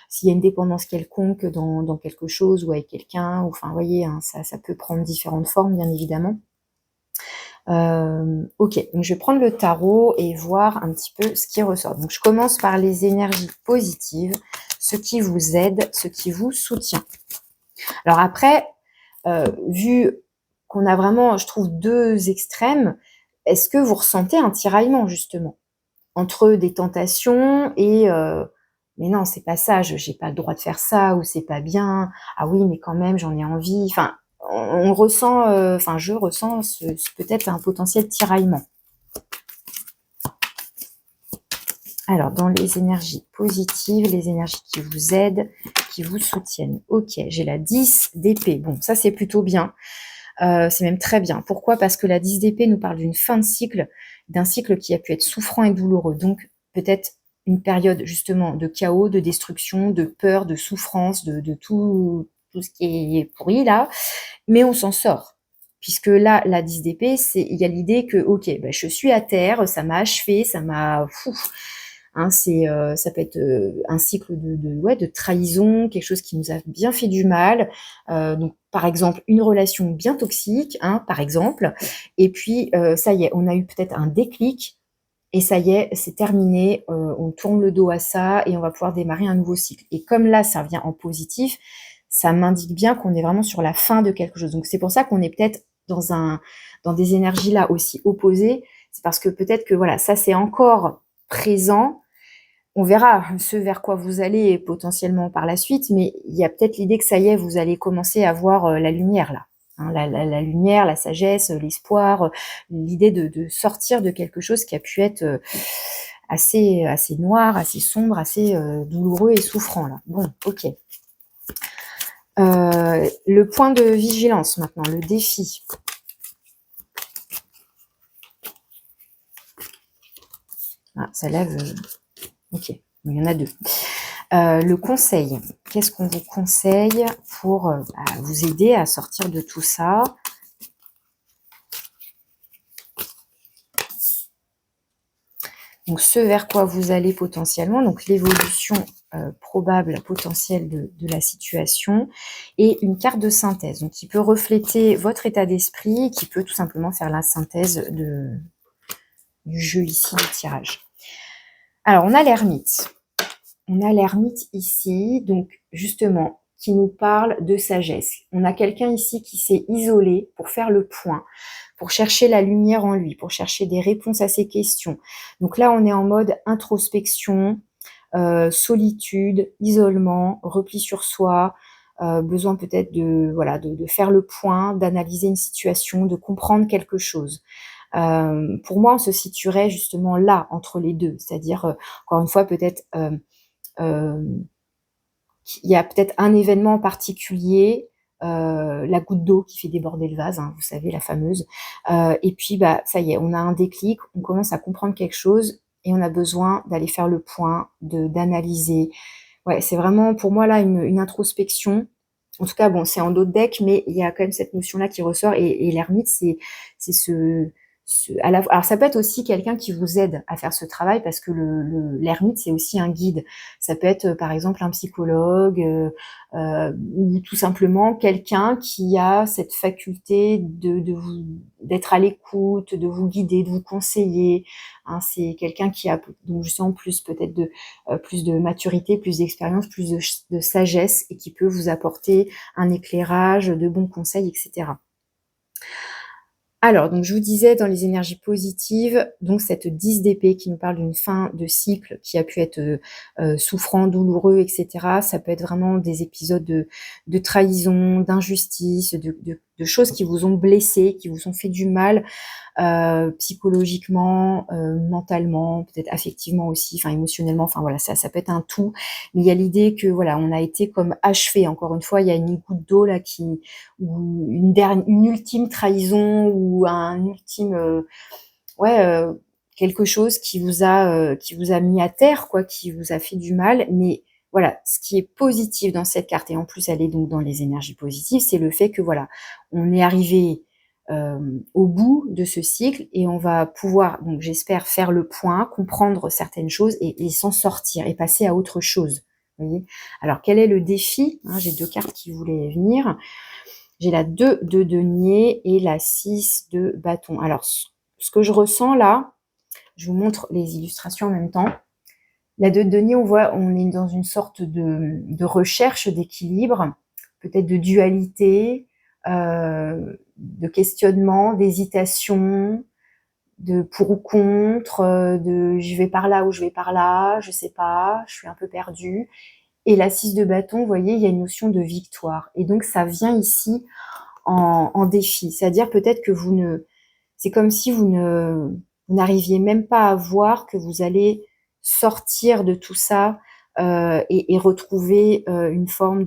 s'il y a une dépendance quelconque dans quelque chose ou avec quelqu'un. Enfin, vous voyez, hein, ça peut prendre différentes formes, bien évidemment. Ok, donc je vais prendre le tarot et voir un petit peu ce qui ressort. Donc je commence par les énergies positives, ce qui vous aide, ce qui vous soutient. Alors après, vu qu'on a vraiment, je trouve, 2 extrêmes, est-ce que vous ressentez un tiraillement justement entre des tentations et mais non, c'est pas ça, j'ai pas le droit de faire ça, ou c'est pas bien, ah oui, mais quand même, j'en ai envie. Enfin, on ressent, je ressens peut-être un potentiel tiraillement. Alors, dans les énergies positives, les énergies qui vous aident, qui vous soutiennent. Ok, j'ai la 10 d'épée. Bon, ça c'est plutôt bien. C'est même très bien. Pourquoi? Parce que la 10 d'épée nous parle d'une fin de cycle, d'un cycle qui a pu être souffrant et douloureux. Donc, peut-être une période justement de chaos, de destruction, de peur, de souffrance, de tout ce qui est pourri là. Mais on s'en sort. Puisque là, la 10 d'épée, il y a l'idée que, ok, je suis à terre, ça m'a achevé, ça m'a... Hein, ça peut être un cycle de trahison, quelque chose qui nous a bien fait du mal. Donc, par exemple, une relation bien toxique, hein, par exemple. Et puis, ça y est, on a eu peut-être un déclic. Et ça y est, c'est terminé. On tourne le dos à ça et on va pouvoir démarrer un nouveau cycle. Et comme là, ça vient en positif, ça m'indique bien qu'on est vraiment sur la fin de quelque chose. Donc, c'est pour ça qu'on est peut-être dans des énergies là aussi opposées, c'est parce que peut-être que voilà, ça c'est encore présent. On verra ce vers quoi vous allez potentiellement par la suite, mais il y a peut-être l'idée que ça y est, vous allez commencer à voir la lumière là. Hein, la lumière, la sagesse, l'espoir, l'idée de sortir de quelque chose qui a pu être assez noir, assez sombre, assez douloureux et souffrant là. Bon, ok. Le point de vigilance maintenant, le défi. Ah, ça lève. Ok, il y en a deux. Le conseil, qu'est-ce qu'on vous conseille pour vous aider à sortir de tout ça? Donc, ce vers quoi vous allez potentiellement, donc l'évolution probable, potentielle de la situation, et une carte de synthèse, donc qui peut refléter votre état d'esprit, qui peut tout simplement faire la synthèse du jeu ici, du tirage. Alors, on a l'ermite. On a l'ermite ici, donc justement, qui nous parle de sagesse. On a quelqu'un ici qui s'est isolé pour faire le point, pour chercher la lumière en lui, pour chercher des réponses à ses questions. Donc là, on est en mode introspection, solitude, isolement, repli sur soi, besoin peut-être de faire le point, d'analyser une situation, de comprendre quelque chose. Pour moi, on se situerait justement là, entre les deux, c'est-à-dire, encore une fois, peut-être il y a peut-être un événement en particulier, la goutte d'eau qui fait déborder le vase, hein, vous savez, la fameuse. Et puis, ça y est, on a un déclic, on commence à comprendre quelque chose et on a besoin d'aller faire le point, d'analyser. Ouais, c'est vraiment pour moi là une introspection. En tout cas, bon, c'est en d'autres decks, mais il y a quand même cette notion-là qui ressort. Et l'ermite, c'est alors ça peut être aussi quelqu'un qui vous aide à faire ce travail parce que l'ermite c'est aussi un guide. Ça peut être par exemple un psychologue ou tout simplement quelqu'un qui a cette faculté d'être à l'écoute, de vous guider, de vous conseiller. Hein, c'est quelqu'un qui a donc justement plus peut-être plus de maturité, plus d'expérience, plus de sagesse et qui peut vous apporter un éclairage, de bons conseils, etc. Alors, donc je vous disais dans les énergies positives, donc cette 10 d'épée qui nous parle d'une fin de cycle qui a pu être souffrant, douloureux, etc. Ça peut être vraiment des épisodes de trahison, d'injustice, de choses qui vous ont blessé, qui vous ont fait du mal psychologiquement, mentalement, peut-être affectivement aussi, enfin émotionnellement, enfin voilà, ça peut être un tout. Mais il y a l'idée que voilà, on a été comme achevé. Encore une fois, il y a une goutte d'eau là ou une ultime trahison ou un ultime quelque chose qui vous a mis à terre, quoi, qui vous a fait du mal. Mais voilà, ce qui est positif dans cette carte, et en plus elle est donc dans les énergies positives, c'est le fait que voilà, on est arrivé au bout de ce cycle et on va pouvoir, donc j'espère, faire le point, comprendre certaines choses et s'en sortir et passer à autre chose. Vous voyez. Alors quel est le défi, hein? J'ai deux cartes qui voulaient venir. J'ai la 2 de denier et la 6 de bâton. Alors ce que je ressens là, je vous montre les illustrations en même temps. La 2 de denier, on est dans une sorte de recherche d'équilibre, peut-être de dualité, de questionnement, d'hésitation, de pour ou contre, de je vais par là ou je vais par là, je sais pas, je suis un peu perdue. Et la 6 de bâton, vous voyez, il y a une notion de victoire. Et donc ça vient ici en défi. C'est-à-dire peut-être que c'est comme si vous n'arriviez même pas à voir que vous allez sortir de tout ça et retrouver une forme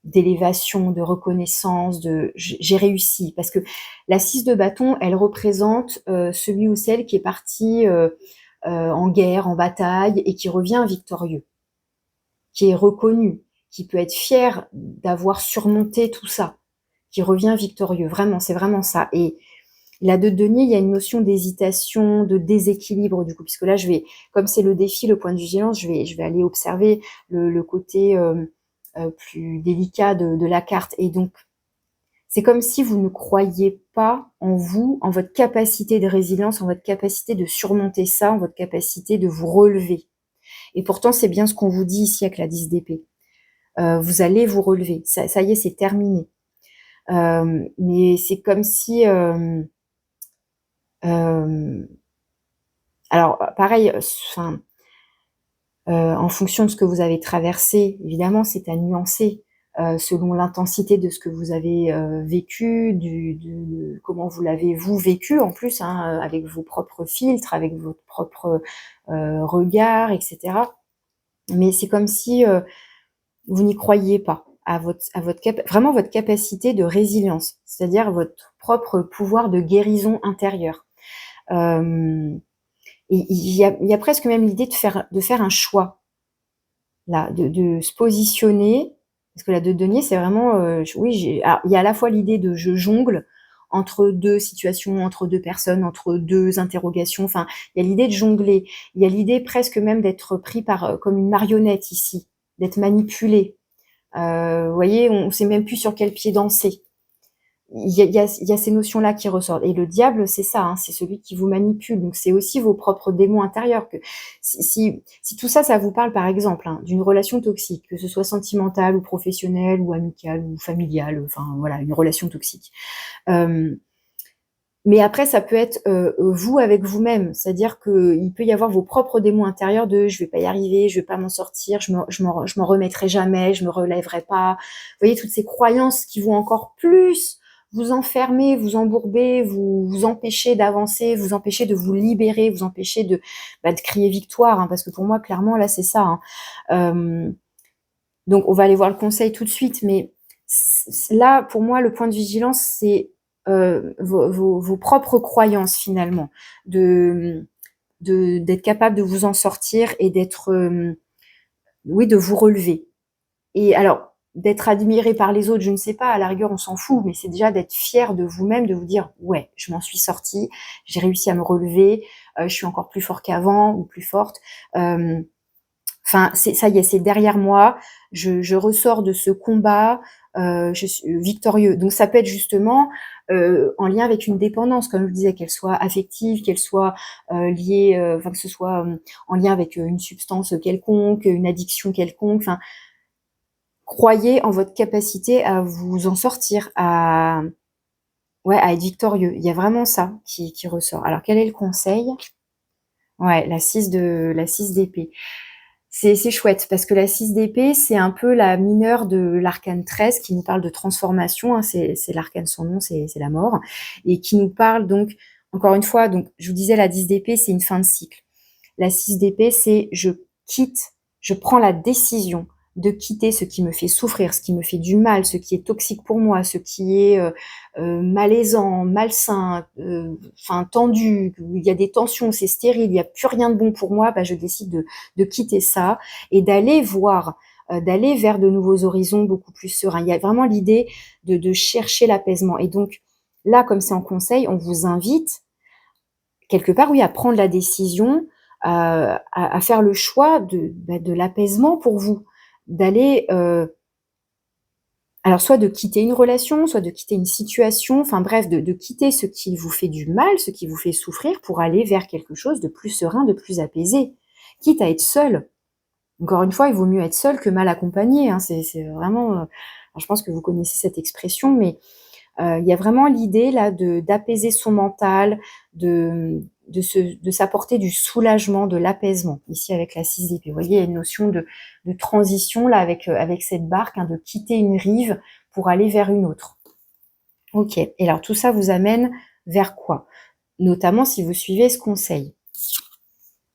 d'élévation, de reconnaissance, j'ai réussi. Parce que la 6 de bâton, elle représente celui ou celle qui est parti en guerre, en bataille et qui revient victorieux, qui est reconnu, qui peut être fier d'avoir surmonté tout ça, qui revient victorieux. Vraiment, c'est vraiment ça. Et la 2 de denier, il y a une notion d'hésitation, de déséquilibre du coup, puisque là, comme c'est le défi, le point de vigilance, je vais aller observer le côté plus délicat de la carte. Et donc, c'est comme si vous ne croyiez pas en vous, en votre capacité de résilience, en votre capacité de surmonter ça, en votre capacité de vous relever. Et pourtant, c'est bien ce qu'on vous dit ici avec la 10 d'épée. Vous allez vous relever. Ça y est, c'est terminé. Mais c'est comme si, alors pareil, enfin, en fonction de ce que vous avez traversé, évidemment, c'est à nuancer, selon l'intensité de ce que vous avez, vécu, de comment vous l'avez vous vécu en plus, hein, avec vos propres filtres, avec votre propre, regard et cetera. Mais c'est comme si, vous n'y croyiez pas à votre vraiment votre capacité de résilience, c'est-à-dire votre propre pouvoir de guérison intérieure. Hem Et il y a presque même l'idée de faire un choix, là, de se positionner, parce que la 2 de denier, c'est vraiment, oui, alors il y a à la fois l'idée de je jongle entre 2 situations, entre 2 personnes, entre 2 interrogations, enfin, il y a l'idée de jongler. Il y a l'idée presque même d'être pris par, comme une marionnette ici, d'être manipulé. Vous voyez, on sait même plus sur quel pied danser. Il y a ces notions-là qui ressortent. Et le diable, c'est ça, hein, c'est celui qui vous manipule. Donc c'est aussi vos propres démons intérieurs. Que si tout ça, ça vous parle, par exemple, hein, d'une relation toxique, que ce soit sentimentale ou professionnelle ou amicale ou familiale, enfin voilà, une relation toxique. Mais après, ça peut être vous avec vous-même, c'est-à-dire qu'il peut y avoir vos propres démons intérieurs de je vais pas y arriver, je vais pas m'en sortir, je m'en remettrai jamais, je me relèverai pas. Vous voyez toutes ces croyances qui vont encore plus vous enfermer, vous embourber, vous empêcher d'avancer, vous empêcher de vous libérer, vous empêcher de crier victoire, hein, parce que pour moi clairement là c'est ça. Hein. Donc on va aller voir le conseil tout de suite, mais là pour moi le point de vigilance c'est vos propres croyances finalement, d'être capable de vous en sortir et d'être, oui, de vous relever. Et alors, d'être admiré par les autres, je ne sais pas, à la rigueur, on s'en fout, mais c'est déjà d'être fier de vous-même, de vous dire, ouais, je m'en suis sortie, j'ai réussi à me relever, je suis encore plus fort qu'avant ou plus forte. Enfin, ça y est, c'est derrière moi. Je ressors de ce combat. Je suis victorieux. Donc ça peut être justement en lien avec une dépendance, comme je le disais, qu'elle soit affective, qu'elle soit liée, enfin que ce soit en lien avec une substance quelconque, une addiction quelconque. Enfin, croyez en votre capacité à vous en sortir, à ouais, à être victorieux. Il y a vraiment ça qui ressort. Alors quel est le conseil? Ouais, la 6 d'épée. C'est chouette parce que la 6 d'épée, c'est un peu la mineure de l'arcane 13 qui nous parle de transformation, hein, c'est l'arcane sans nom, c'est la mort, et qui nous parle donc, encore une fois, donc je vous disais la 10 d'épée, c'est une fin de cycle. La 6 d'épée, c'est je quitte, je prends la décision de quitter ce qui me fait souffrir, ce qui me fait du mal, ce qui est toxique pour moi, ce qui est malaisant, malsain, enfin tendu, il y a des tensions, c'est stérile, il n'y a plus rien de bon pour moi, bah, je décide de quitter ça et d'aller voir, d'aller vers de nouveaux horizons beaucoup plus sereins. Il y a vraiment l'idée de chercher l'apaisement. Et donc là, comme c'est en conseil, on vous invite quelque part, oui, à prendre la décision, à faire le choix de l'apaisement pour vous. D'aller, alors soit de quitter une relation, soit de quitter une situation, enfin bref, de quitter ce qui vous fait du mal, ce qui vous fait souffrir pour aller vers quelque chose de plus serein, de plus apaisé. Quitte à être seul. Encore une fois, il vaut mieux être seul que mal accompagné, hein, c'est vraiment, je pense que vous connaissez cette expression, mais il y a vraiment l'idée là d'apaiser son mental, de s'apporter du soulagement, de l'apaisement, ici avec la 6 d'épée. Vous voyez, il y a une notion de transition là avec cette barque, hein, de quitter une rive pour aller vers une autre. Ok, et alors tout ça vous amène vers quoi? Notamment si vous suivez ce conseil.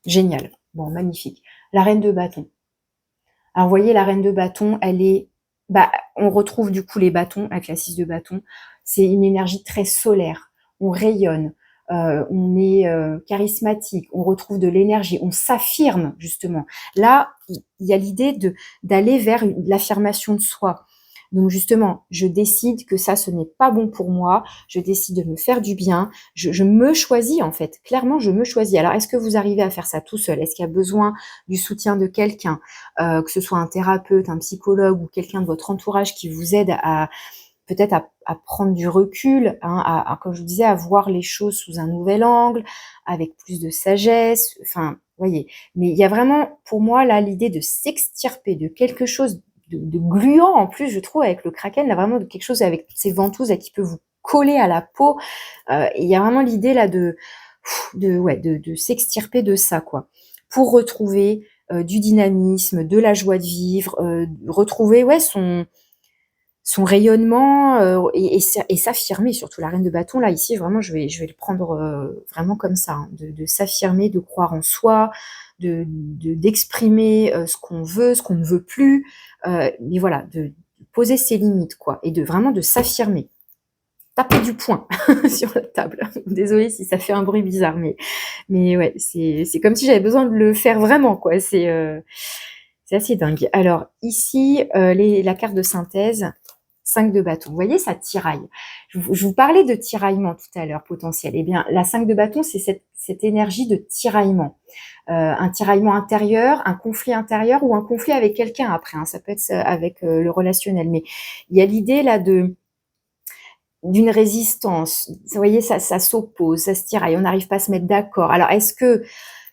Génial, bon, magnifique. La reine de bâton. Alors vous voyez, la reine de bâton, elle est... Bah, on retrouve du coup les bâtons avec la 6 de bâton. C'est une énergie très solaire. On rayonne, on est charismatique, on retrouve de l'énergie, on s'affirme justement. Là, il y a l'idée d'aller vers l'affirmation de soi. Donc justement, je décide que ça, ce n'est pas bon pour moi. Je décide de me faire du bien. Je me choisis en fait. Clairement, je me choisis. Alors, est-ce que vous arrivez à faire ça tout seul? Est-ce qu'il y a besoin du soutien de quelqu'un, que ce soit un thérapeute, un psychologue ou quelqu'un de votre entourage qui vous aide à peut-être à prendre du recul, hein, comme je vous disais, à voir les choses sous un nouvel angle, avec plus de sagesse, enfin, voyez. Mais il y a vraiment, pour moi, là, l'idée de s'extirper de quelque chose de gluant en plus, je trouve, avec le kraken, là, vraiment de quelque chose avec toutes ces ventouses là, qui peut vous coller à la peau. Il y a vraiment l'idée là de s'extirper de ça, quoi, pour retrouver du dynamisme, de la joie de vivre, retrouver son rayonnement et s'affirmer, surtout la reine de bâton là ici vraiment je vais le prendre vraiment comme ça, hein, de s'affirmer, de croire en soi, d'exprimer ce qu'on veut, ce qu'on ne veut plus, mais voilà, de poser ses limites, quoi, et de vraiment de s'affirmer. Taper du poing sur la table. Désolée si ça fait un bruit bizarre, mais ouais, c'est comme si j'avais besoin de le faire vraiment, quoi. C'est assez dingue. Alors ici, la carte de synthèse, 5 de bâton. Vous voyez, ça tiraille. Je vous parlais de tiraillement tout à l'heure potentiel. Eh bien, la 5 de bâton, c'est cette énergie de tiraillement. Un tiraillement intérieur, un conflit intérieur ou un conflit avec quelqu'un après, hein. Ça peut être avec le relationnel. Mais il y a l'idée là d'une résistance. Vous voyez, ça s'oppose, ça se tiraille, on n'arrive pas à se mettre d'accord. Alors, est-ce que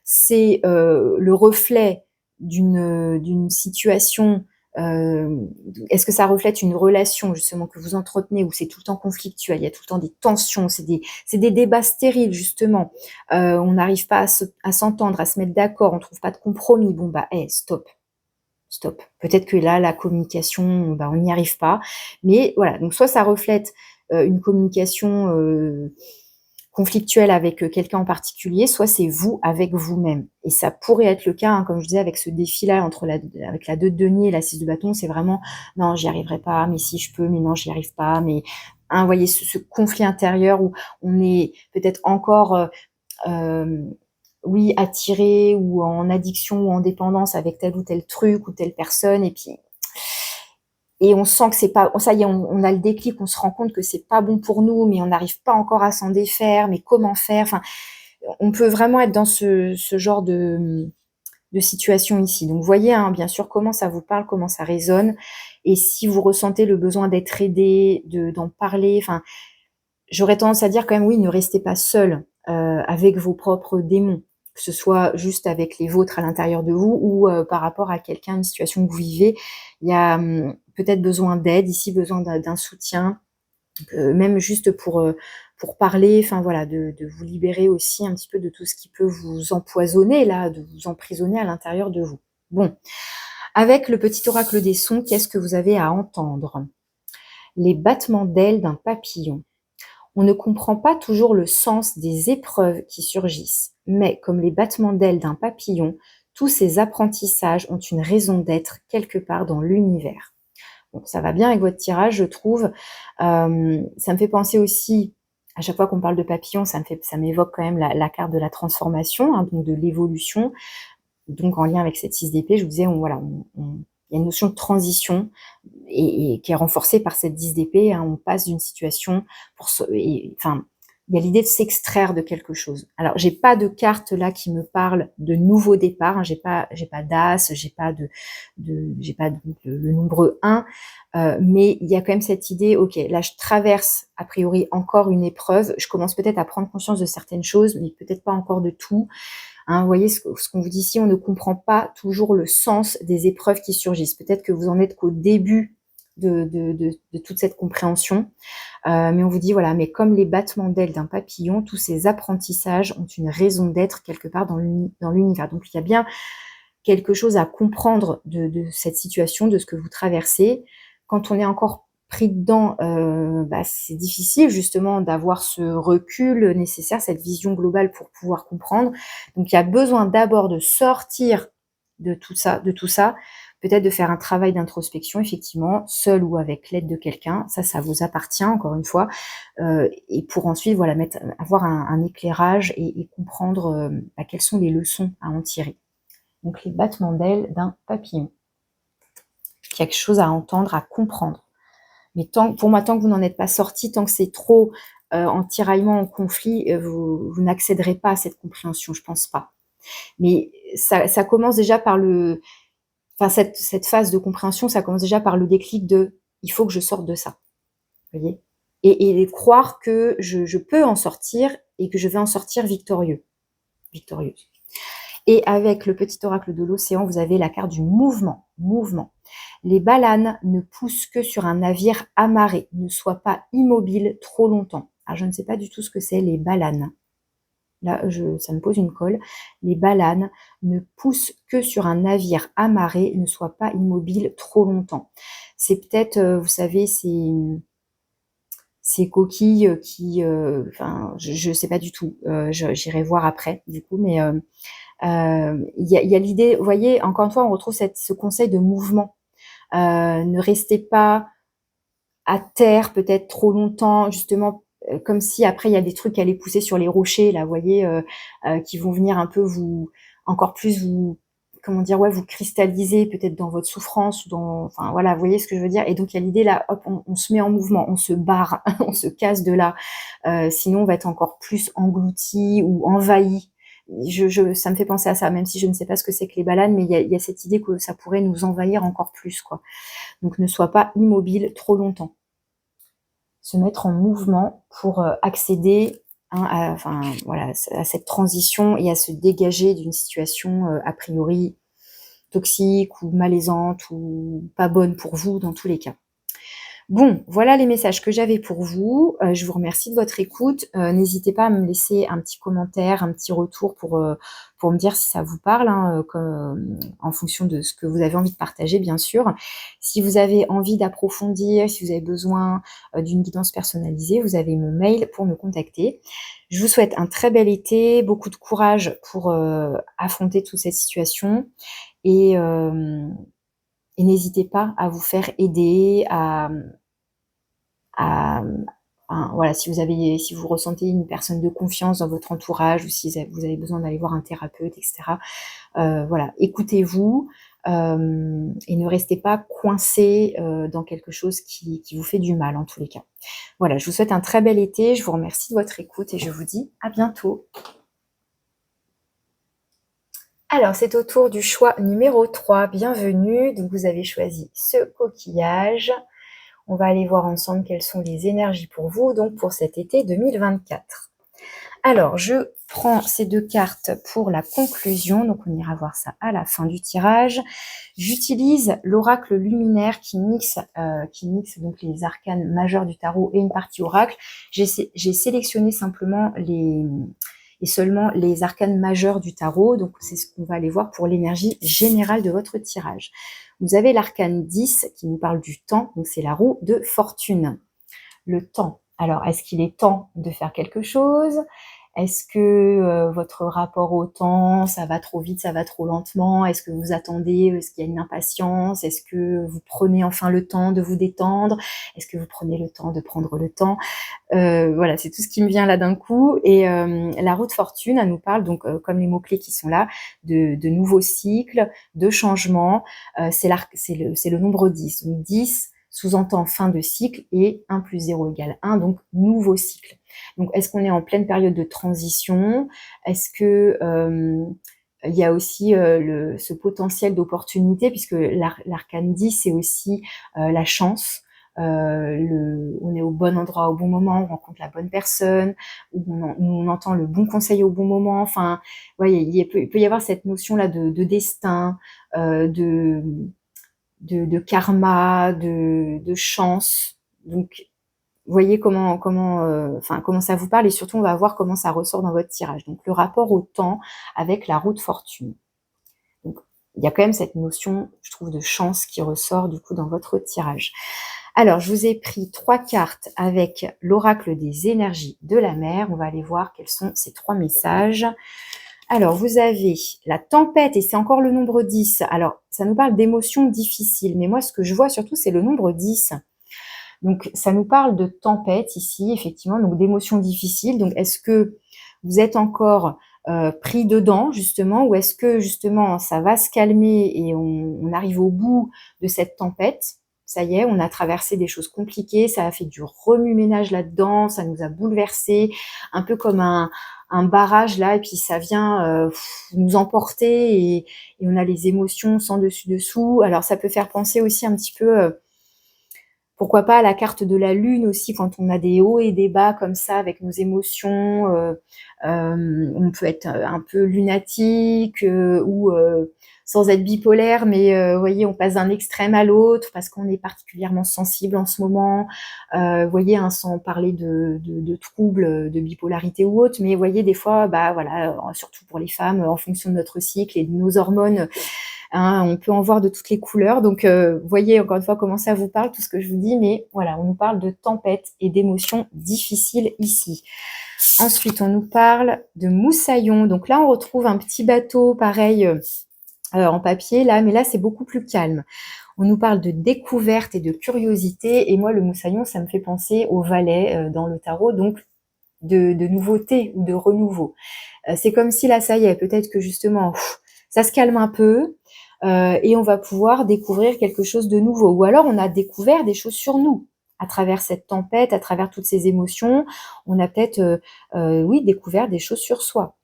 c'est le reflet d'une situation, est-ce que ça reflète une relation justement que vous entretenez où c'est tout le temps conflictuel, il y a tout le temps des tensions, c'est des débats stériles justement, on n'arrive pas à s'entendre, à se mettre d'accord, on trouve pas de compromis. Bon bah, stop. Stop. Peut-être que là, la communication, bah, on n'y arrive pas. Mais voilà, donc soit ça reflète une communication conflictuelle avec quelqu'un en particulier, soit c'est vous avec vous-même. Et ça pourrait être le cas, hein, comme je disais, avec ce défi-là, avec la 2 de denier et la 6 de bâton, c'est vraiment, non, j'y arriverai pas, mais si je peux, mais non, j'y arrive pas, mais, hein, vous voyez, ce conflit intérieur où on est peut-être encore oui, attiré ou en addiction ou en dépendance avec tel ou tel truc ou telle personne, et on sent que c'est pas, ça y est, on a le déclic, on se rend compte que c'est pas bon pour nous, mais on n'arrive pas encore à s'en défaire, mais comment faire? Enfin, on peut vraiment être dans ce genre de situation ici. Donc, vous voyez, hein, bien sûr, comment ça vous parle, comment ça résonne, et si vous ressentez le besoin d'être aidé, d'en parler, enfin, j'aurais tendance à dire quand même, oui, ne restez pas seul avec vos propres démons, que ce soit juste avec les vôtres à l'intérieur de vous ou par rapport à quelqu'un, une situation que vous vivez. Il y a peut-être besoin d'aide, ici besoin d'un soutien, même juste pour parler, enfin voilà, de vous libérer aussi un petit peu de tout ce qui peut vous empoisonner là, de vous emprisonner à l'intérieur de vous. Bon, avec le petit oracle des sons, qu'est-ce que vous avez à entendre? Les battements d'ailes d'un papillon. On ne comprend pas toujours le sens des épreuves qui surgissent, mais comme les battements d'ailes d'un papillon, tous ces apprentissages ont une raison d'être quelque part dans l'univers. Bon, ça va bien avec votre tirage, je trouve. Ça me fait penser aussi, à chaque fois qu'on parle de papillon, ça m'évoque quand même la carte de la transformation, hein, donc de l'évolution. Donc en lien avec cette 6 d'épée, je vous disais, il y a une notion de transition et qui est renforcée par cette 10 d'épée, hein. On passe d'une situation enfin, il y a l'idée de s'extraire de quelque chose. Alors, j'ai pas de carte là qui me parle de nouveau départ, hein. J'ai pas d'as, j'ai pas le nombre 1, mais il y a quand même cette idée, ok, là je traverse a priori encore une épreuve, je commence peut-être à prendre conscience de certaines choses, mais peut-être pas encore de tout. Hein, vous voyez ce qu'on vous dit ici, on ne comprend pas toujours le sens des épreuves qui surgissent. Peut-être que vous en êtes qu'au début de toute cette compréhension, mais on vous dit, voilà, mais comme les battements d'ailes d'un papillon, tous ces apprentissages ont une raison d'être quelque part dans l'univers. Donc il y a bien quelque chose à comprendre de cette situation, de ce que vous traversez. Quand on est encore pris dedans, c'est difficile justement d'avoir ce recul nécessaire, cette vision globale pour pouvoir comprendre. Donc il y a besoin d'abord de sortir de tout ça, peut-être de faire un travail d'introspection, effectivement, seul ou avec l'aide de quelqu'un, ça vous appartient, encore une fois, et pour ensuite, voilà, avoir un éclairage et comprendre quelles sont les leçons à en tirer. Donc les battements d'ailes d'un papillon. Il y a quelque chose à entendre, à comprendre. Mais pour moi, tant que vous n'en êtes pas sorti, tant que c'est trop en tiraillement, en conflit, vous n'accéderez pas à cette compréhension, je pense pas. Mais ça commence déjà par cette phase de compréhension, ça commence déjà par le déclic de « il faut que je sorte de ça ». Vous voyez, et croire que je peux en sortir et que je vais en sortir victorieuse. Et avec le petit oracle de l'océan, vous avez la carte du mouvement. Mouvement. Les balanes ne poussent que sur un navire amarré. Ne sois pas immobile trop longtemps. Alors, je ne sais pas du tout ce que c'est les balanes. Là, ça me pose une colle. Les balanes ne poussent que sur un navire amarré. Ne sois pas immobile trop longtemps. C'est peut-être, vous savez, ces coquilles qui... enfin, je ne sais pas du tout. J'irai voir après, du coup, mais... il y a l'idée, vous voyez, encore une fois, on retrouve ce conseil de mouvement. Ne restez pas à terre peut-être trop longtemps, justement, comme si après il y a des trucs qui allaient pousser sur les rochers, là, vous voyez, qui vont venir un peu encore plus comment dire, ouais, vous cristalliser peut-être dans votre souffrance, ou enfin voilà, vous voyez ce que je veux dire. Et donc il y a l'idée là, hop, on se met en mouvement, on se barre, on se casse de là, sinon on va être encore plus englouti ou envahi. Ça me fait penser à ça, même si je ne sais pas ce que c'est que les balanes, mais il y a cette idée que ça pourrait nous envahir encore plus, quoi. Donc ne sois pas immobile trop longtemps. Se mettre en mouvement pour accéder à cette transition et à se dégager d'une situation a priori toxique ou malaisante ou pas bonne pour vous dans tous les cas. Bon, voilà les messages que j'avais pour vous. Je vous remercie de votre écoute. N'hésitez pas à me laisser un petit commentaire, un petit retour pour me dire si ça vous parle, hein, en fonction de ce que vous avez envie de partager, bien sûr. Si vous avez envie d'approfondir, si vous avez besoin d'une guidance personnalisée, vous avez mon mail pour me contacter. Je vous souhaite un très bel été, beaucoup de courage pour affronter toute cette situation et n'hésitez pas à vous faire aider, voilà, si vous ressentez une personne de confiance dans votre entourage ou si vous avez besoin d'aller voir un thérapeute, etc. Voilà, écoutez-vous et ne restez pas coincé dans quelque chose qui vous fait du mal en tous les cas. Voilà, je vous souhaite un très bel été, je vous remercie de votre écoute et je vous dis à bientôt. Alors, c'est au tour du choix numéro 3. Bienvenue. Donc, vous avez choisi ce coquillage. On va aller voir ensemble quelles sont les énergies pour vous, donc pour cet été 2024. Alors, je prends ces deux cartes pour la conclusion. Donc, on ira voir ça à la fin du tirage. J'utilise l'oracle luminaire qui mixe donc les arcanes majeurs du tarot et une partie oracle. J'ai sélectionné simplement seulement les arcanes majeures du tarot. Donc, c'est ce qu'on va aller voir pour l'énergie générale de votre tirage. Vous avez l'arcane 10 qui nous parle du temps. Donc, c'est la roue de fortune. Le temps. Alors, est-ce qu'il est temps de faire quelque chose ? Est-ce que votre rapport au temps, ça va trop vite, ça va trop lentement? Est-ce que vous attendez? Est-ce qu'il y a une impatience? Est-ce que vous prenez enfin le temps de vous détendre? Est-ce que vous prenez le temps de prendre le temps? Voilà, c'est tout ce qui me vient là d'un coup. Et la roue de fortune, elle nous parle, donc comme les mots-clés qui sont là, de nouveaux cycles, de changements. C'est le nombre 10. Donc 10 sous-entend fin de cycle et 1 plus 0 égale 1, donc nouveau cycle. Donc, est-ce qu'on est en pleine période de transition? Est-ce que il y a aussi ce potentiel d'opportunité, puisque l'arcane 10, c'est aussi la chance. On est au bon endroit au bon moment, on rencontre la bonne personne, on entend le bon conseil au bon moment. Enfin, ouais, il peut y avoir cette notion-là de destin, de karma, de chance. Donc, voyez comment ça vous parle et surtout, on va voir comment ça ressort dans votre tirage. Donc, le rapport au temps avec la roue de fortune. Donc, il y a quand même cette notion, je trouve, de chance qui ressort du coup dans votre tirage. Alors, je vous ai pris 3 cartes avec l'oracle des énergies de la mer. On va aller voir quels sont ces 3 messages. Alors, vous avez la tempête, et c'est encore le nombre 10. Alors, ça nous parle d'émotions difficiles, mais moi, ce que je vois surtout, c'est le nombre 10. Donc, ça nous parle de tempête ici, effectivement, donc d'émotions difficiles. Donc, est-ce que vous êtes encore pris dedans, justement, ou est-ce que, justement, ça va se calmer et on arrive au bout de cette tempête? Ça y est, on a traversé des choses compliquées, ça a fait du remue-ménage là-dedans, ça nous a bouleversés, un peu comme un barrage là, et puis ça vient nous emporter et on a les émotions sans dessus-dessous. Alors, ça peut faire penser aussi un petit peu... Pourquoi pas la carte de la lune aussi, quand on a des hauts et des bas comme ça avec nos émotions. On peut être un peu lunatique ou sans être bipolaire, mais vous voyez, on passe d'un extrême à l'autre parce qu'on est particulièrement sensible en ce moment. Vous voyez, hein, sans parler de troubles de bipolarité ou autre, mais vous voyez, des fois, bah voilà, surtout pour les femmes, en fonction de notre cycle et de nos hormones, hein, on peut en voir de toutes les couleurs. Donc, vous voyez encore une fois comment ça vous parle, tout ce que je vous dis, mais voilà, on nous parle de tempête et d'émotions difficiles ici. Ensuite, on nous parle de moussaillon. Donc là, on retrouve un petit bateau pareil en papier, là, mais là, c'est beaucoup plus calme. On nous parle de découverte et de curiosité. Et moi, le moussaillon, ça me fait penser au valet dans le tarot, donc de nouveauté ou de renouveau. C'est comme si là, ça y est, peut-être que justement, ça se calme un peu et on va pouvoir découvrir quelque chose de nouveau. Ou alors, on a découvert des choses sur nous à travers cette tempête, à travers toutes ces émotions. On a peut-être, oui, découvert des choses sur soi.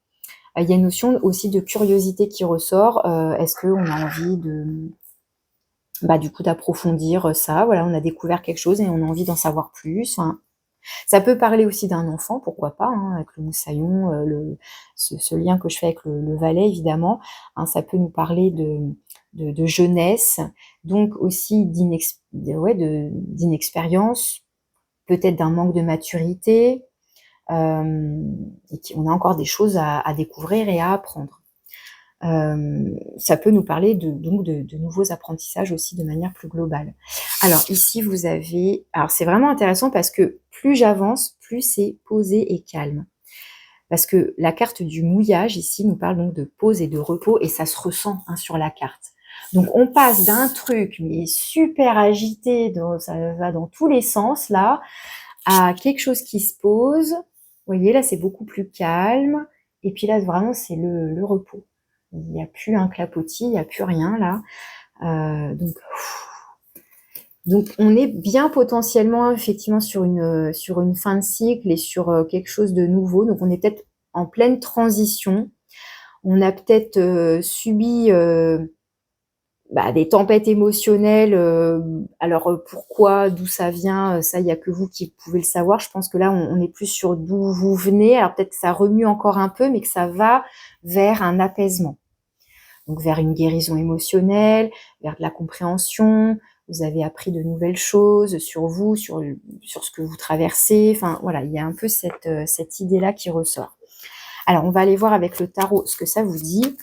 Il y a une notion aussi de curiosité qui ressort. Est-ce qu'on a envie du coup, d'approfondir ça? Voilà, on a découvert quelque chose et on a envie d'en savoir plus. Enfin, ça peut parler aussi d'un enfant, pourquoi pas, hein, avec le moussaillon, ce lien que je fais avec le valet, évidemment. Hein, ça peut nous parler de jeunesse, donc aussi d'inexpérience, peut-être d'un manque de maturité, et on a encore des choses à découvrir et à apprendre. Ça peut nous parler de nouveaux apprentissages aussi de manière plus globale. Alors ici vous avez, alors c'est vraiment intéressant parce que plus j'avance, plus c'est posé et calme. Parce que la carte du mouillage ici nous parle donc de pause et de repos et ça se ressent sur la carte. Donc on passe d'un truc mais super agité, ça va dans tous les sens là, à quelque chose qui se pose. Vous voyez là c'est beaucoup plus calme et puis là vraiment c'est le repos. Il n'y a plus un clapotis, il n'y a plus rien là. Donc on est bien potentiellement effectivement sur une fin de cycle et sur quelque chose de nouveau. Donc on est peut-être en pleine transition. On a peut-être subi des tempêtes émotionnelles. Alors pourquoi, d'où ça vient, ça il n'y a que vous qui pouvez le savoir. Je pense que là on est plus sur d'où vous venez. Alors peut-être que ça remue encore un peu, mais que ça va vers un apaisement. Donc vers une guérison émotionnelle, vers de la compréhension. Vous avez appris de nouvelles choses sur vous, sur ce que vous traversez. Enfin voilà, il y a un peu cette idée-là qui ressort. Alors on va aller voir avec le tarot ce que ça vous dit.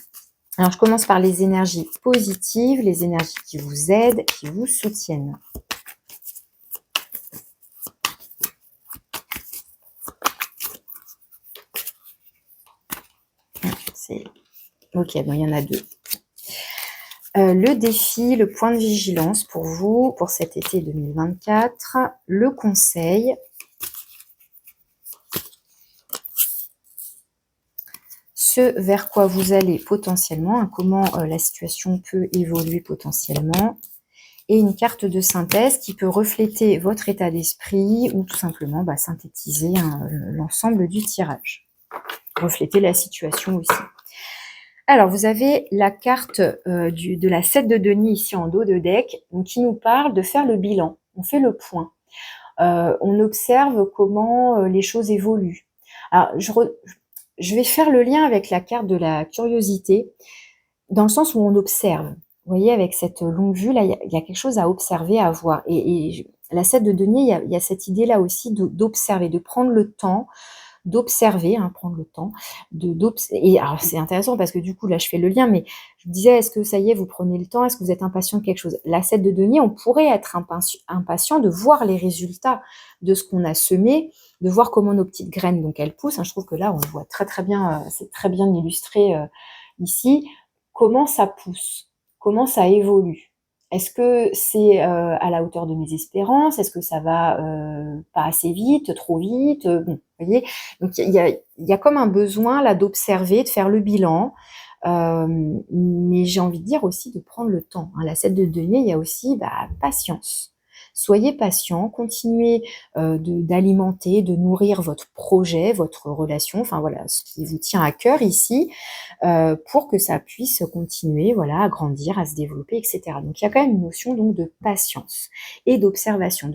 Alors je commence par les énergies positives, les énergies qui vous aident, qui vous soutiennent. Ok, bon, il y en a deux. Le défi, le point de vigilance pour vous, pour cet été 2024, le conseil, ce vers quoi vous allez potentiellement, comment la situation peut évoluer potentiellement, et une carte de synthèse qui peut refléter votre état d'esprit ou tout simplement synthétiser l'ensemble du tirage, refléter la situation aussi. Alors, vous avez la carte de la 7 de denier ici en dos de deck, donc, qui nous parle de faire le bilan. On fait le point. On observe comment les choses évoluent. Alors, je vais faire le lien avec la carte de la curiosité, dans le sens où on observe. Vous voyez, avec cette longue vue, là, il y a quelque chose à observer, à voir. Et la 7 de denier, il y a cette idée-là aussi d'observer, de prendre le temps, d'observer, prendre le temps, et alors c'est intéressant parce que du coup là je fais le lien, mais je me disais, est-ce que ça y est, vous prenez le temps, est-ce que vous êtes impatient de quelque chose? La 7 de denier, on pourrait être impatient de voir les résultats de ce qu'on a semé, de voir comment nos petites graines, donc elles poussent, je trouve que là on le voit très très bien, c'est très bien illustré ici, comment ça pousse, comment ça évolue. Est-ce que c'est à la hauteur de mes espérances? Est-ce que ça va pas assez vite, trop vite? Bon, vous voyez, donc il y a comme un besoin là d'observer, de faire le bilan, mais j'ai envie de dire aussi de prendre le temps. La 7 de denier, il y a aussi patience. Soyez patient, continuez d'alimenter, de nourrir votre projet, votre relation, enfin voilà, ce qui vous tient à cœur ici, pour que ça puisse continuer, voilà, à grandir, à se développer, etc. Donc il y a quand même une notion donc de patience et d'observation,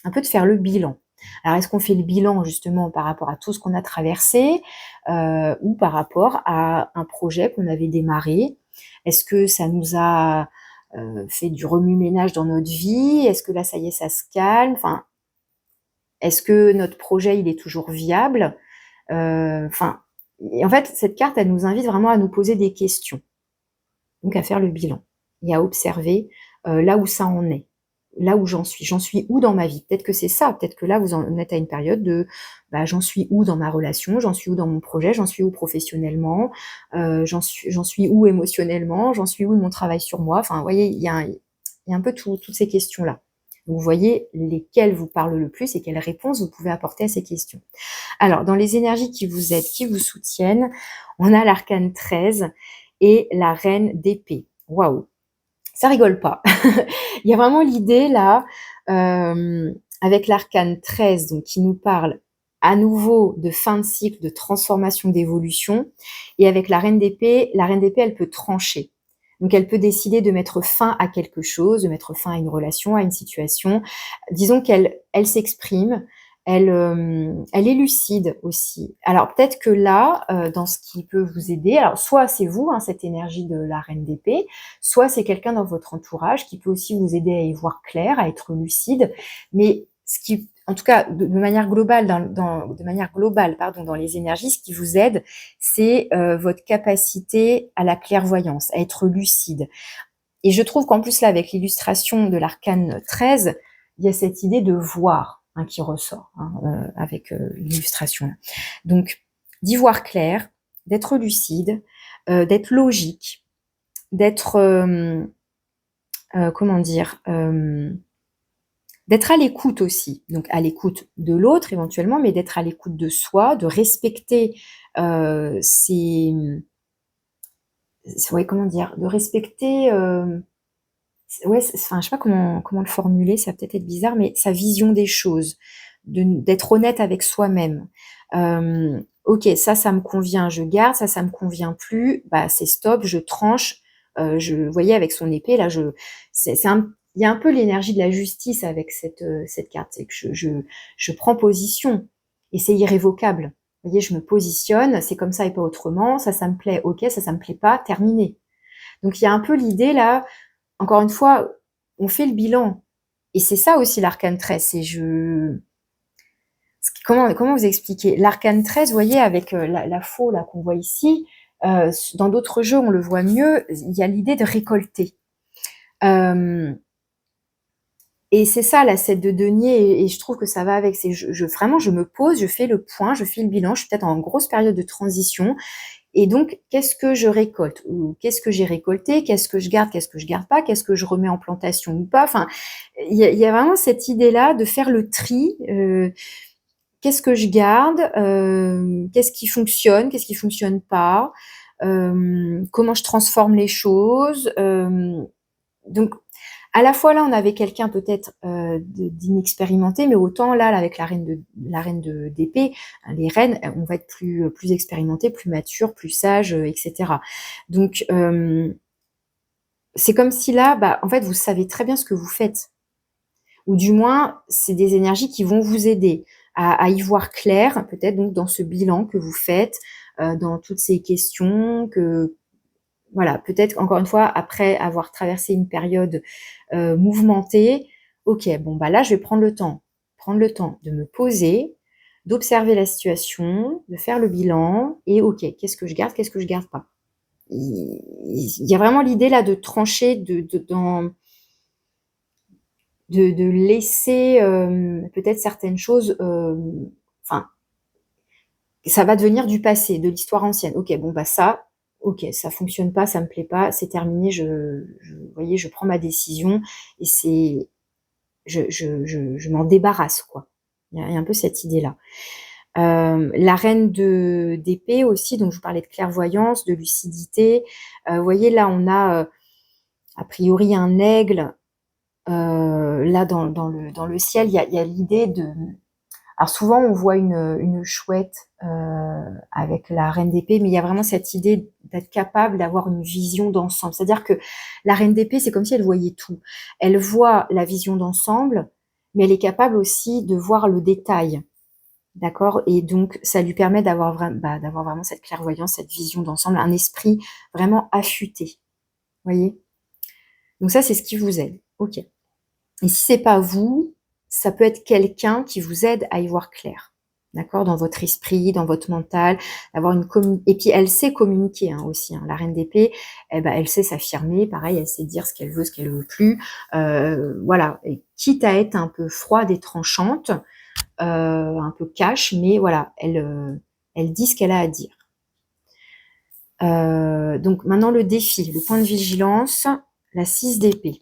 un peu de faire le bilan. Alors est-ce qu'on fait le bilan justement par rapport à tout ce qu'on a traversé, ou par rapport à un projet qu'on avait démarré? Est-ce que ça nous a fait du remue-ménage dans notre vie? Est-ce que là, ça y est, ça se calme? Enfin, est-ce que notre projet, il est toujours viable? Enfin, et en fait, cette carte, elle nous invite vraiment à nous poser des questions, donc à faire le bilan et à observer là où ça en est, là où j'en suis. J'en suis où dans ma vie? Peut-être que c'est ça, peut-être que là, vous en êtes à une période de j'en suis où dans ma relation, j'en suis où dans mon projet, j'en suis où professionnellement, j'en suis où émotionnellement, j'en suis où de mon travail sur moi. Enfin, vous voyez, il y a un peu toutes ces questions-là. Donc, vous voyez lesquelles vous parlent le plus et quelles réponses vous pouvez apporter à ces questions. Alors, dans les énergies qui vous aident, qui vous soutiennent, on a l'arcane 13 et la reine d'épée. Waouh, ça rigole pas. Il y a vraiment l'idée là, avec l'arcane 13, donc qui nous parle à nouveau de fin de cycle, de transformation, d'évolution, et avec la reine d'épée, elle peut trancher. Donc elle peut décider de mettre fin à quelque chose, de mettre fin à une relation, à une situation. Disons qu'elle s'exprime, elle est lucide aussi. Alors peut-être que là, dans ce qui peut vous aider, alors soit c'est vous, hein, cette énergie de la reine d'épée, soit c'est quelqu'un dans votre entourage qui peut aussi vous aider à y voir clair, à être lucide. Mais ce qui, en tout cas, de manière globale, dans les énergies, ce qui vous aide, c'est votre capacité à la clairvoyance, à être lucide. Et je trouve qu'en plus là, avec l'illustration de l'arcane 13, il y a cette idée de voir, hein, qui ressort, hein, avec l'illustration. Donc, d'y voir clair, d'être lucide, d'être logique, d'être, comment dire, d'être à l'écoute aussi. Donc à l'écoute de l'autre éventuellement, mais d'être à l'écoute de soi, de respecter ses, ouais, comment dire, de respecter, ouais, enfin, je sais pas comment le formuler, ça va peut-être être bizarre, mais sa vision des choses, d'être honnête avec soi-même. Ok, ça me convient, je garde, ça me convient plus, bah c'est stop, je tranche. Vous voyez, avec son épée là, il y a un peu l'énergie de la justice avec cette carte, c'est que je prends position et c'est irrévocable. Vous voyez, je me positionne, c'est comme ça et pas autrement. Ça me plaît, ok, ça me plaît pas, terminé. Donc il y a un peu l'idée là. Encore une fois, on fait le bilan. Et c'est ça aussi l'arcane 13. Comment vous expliquer? L'arcane 13, vous voyez, avec la faux là qu'on voit ici, dans d'autres jeux, on le voit mieux, il y a l'idée de récolter. Et c'est ça, la 7 de denier, et je trouve que ça va avec. Vraiment, je me pose, je fais le point, je fais le bilan, je suis peut-être en grosse période de transition. Et donc, qu'est-ce que je récolte? Ou qu'est-ce que j'ai récolté? Qu'est-ce que je garde pas? Qu'est-ce que je remets en plantation ou pas? Enfin, il y a vraiment cette idée-là de faire le tri. Qu'est-ce que je garde? Qu'est-ce qui fonctionne pas? Comment je transforme les choses? Donc, à la fois là, on avait quelqu'un peut-être d'inexpérimenté, mais autant là, avec la reine d'épée, les reines, on va être plus expérimenté, plus mature, plus sage, etc. Donc c'est comme si là, en fait, vous savez très bien ce que vous faites, ou du moins, c'est des énergies qui vont vous aider à y voir clair, peut-être donc dans ce bilan que vous faites, dans toutes ces questions que voilà, peut-être encore une fois, après avoir traversé une période mouvementée, ok, bon là je vais prendre le temps de me poser, d'observer la situation, de faire le bilan, et ok, qu'est-ce que je garde pas. Il y a vraiment l'idée là de trancher, de laisser peut-être certaines choses, enfin, ça va devenir du passé, de l'histoire ancienne. Ok, bon ça, ok, ça fonctionne pas, ça me plaît pas, c'est terminé. Vous voyez, je prends ma décision et je m'en débarrasse, quoi. Il y a un peu cette idée-là. La reine d'épée aussi, donc je vous parlais de clairvoyance, de lucidité. Vous voyez, là, on a a priori un aigle là, dans le ciel, il y a l'idée de... Alors souvent, on voit une chouette avec la reine d'épée, mais il y a vraiment cette idée d'être capable d'avoir une vision d'ensemble. C'est-à-dire que la reine d'épée, c'est comme si elle voyait tout. Elle voit la vision d'ensemble, mais elle est capable aussi de voir le détail. D'accord? Et donc, ça lui permet d'avoir vraiment cette clairvoyance, cette vision d'ensemble, un esprit vraiment affûté. Voyez? Donc ça, c'est ce qui vous aide. Ok. Et si c'est pas vous, ça peut être quelqu'un qui vous aide à y voir clair. D'accord? Dans votre esprit, dans votre mental, avoir et puis elle sait communiquer aussi. La reine d'épée, elle sait s'affirmer. Pareil, elle sait dire ce qu'elle veut plus. Voilà. Et quitte à être un peu froide et tranchante, un peu cash, mais voilà, elle dit ce qu'elle a à dire. Donc maintenant le défi, le point de vigilance, la 6 d'épée.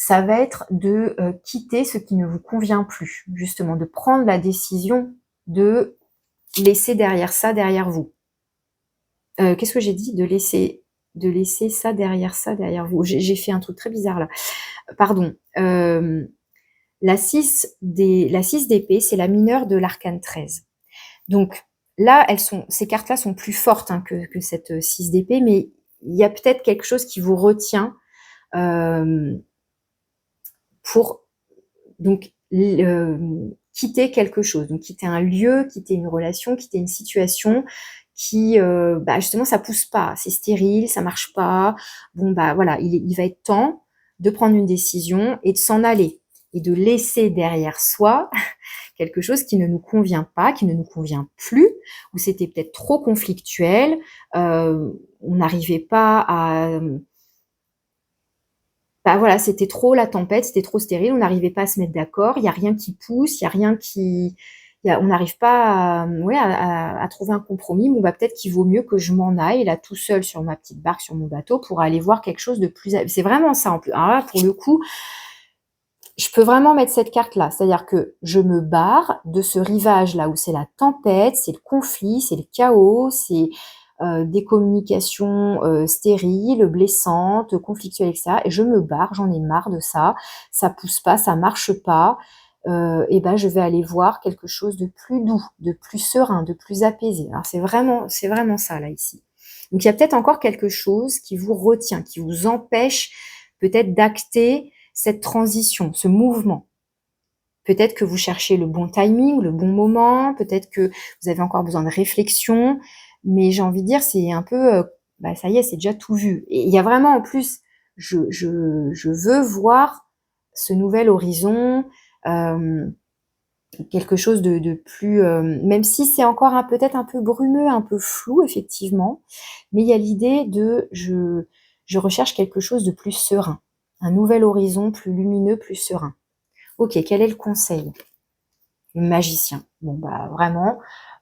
Ça va être de quitter ce qui ne vous convient plus, justement, de prendre la décision de laisser derrière vous. Qu'est-ce que j'ai dit? De laisser ça derrière vous. J'ai fait un truc très bizarre là. Pardon. La 6 d'épée, c'est la mineure de l'arcane 13. Donc là, ces cartes-là sont plus fortes que cette 6 d'épée, mais il y a peut-être quelque chose qui vous retient pour donc quitter quelque chose, donc quitter un lieu, quitter une relation, quitter une situation qui justement ça pousse pas, c'est stérile, ça marche pas. Bon voilà, il va être temps de prendre une décision et de s'en aller et de laisser derrière soi quelque chose qui ne nous convient pas, qui ne nous convient plus, où c'était peut-être trop conflictuel, on n'arrivait pas à... voilà, c'était trop la tempête, c'était trop stérile, on n'arrivait pas à se mettre d'accord, il n'y a rien qui pousse, il n'y a rien qui... on n'arrive pas à trouver un compromis. Bon, peut-être qu'il vaut mieux que je m'en aille là tout seul sur ma petite barque, sur mon bateau, pour aller voir quelque chose de plus... C'est vraiment ça en plus. Alors là, pour le coup, je peux vraiment mettre cette carte-là, c'est-à-dire que je me barre de ce rivage-là où c'est la tempête, c'est le conflit, c'est le chaos, c'est des communications stériles, blessantes, conflictuelles, etc. Et je me barre, j'en ai marre de ça, ça pousse pas, ça marche pas. Et je vais aller voir quelque chose de plus doux, de plus serein, de plus apaisé. Alors c'est vraiment ça là ici. Donc il y a peut-être encore quelque chose qui vous retient, qui vous empêche peut-être d'acter cette transition, ce mouvement. Peut-être que vous cherchez le bon timing, le bon moment, peut-être que vous avez encore besoin de réflexion, mais j'ai envie de dire, c'est un peu, ça y est, c'est déjà tout vu. Et il y a vraiment, en plus, je veux voir ce nouvel horizon, quelque chose de plus, même si c'est encore peut-être un peu brumeux, un peu flou, effectivement, mais il y a l'idée de, je recherche quelque chose de plus serein. Un nouvel horizon plus lumineux, plus serein. Ok, quel est le conseil? Le magicien. Bon, vraiment,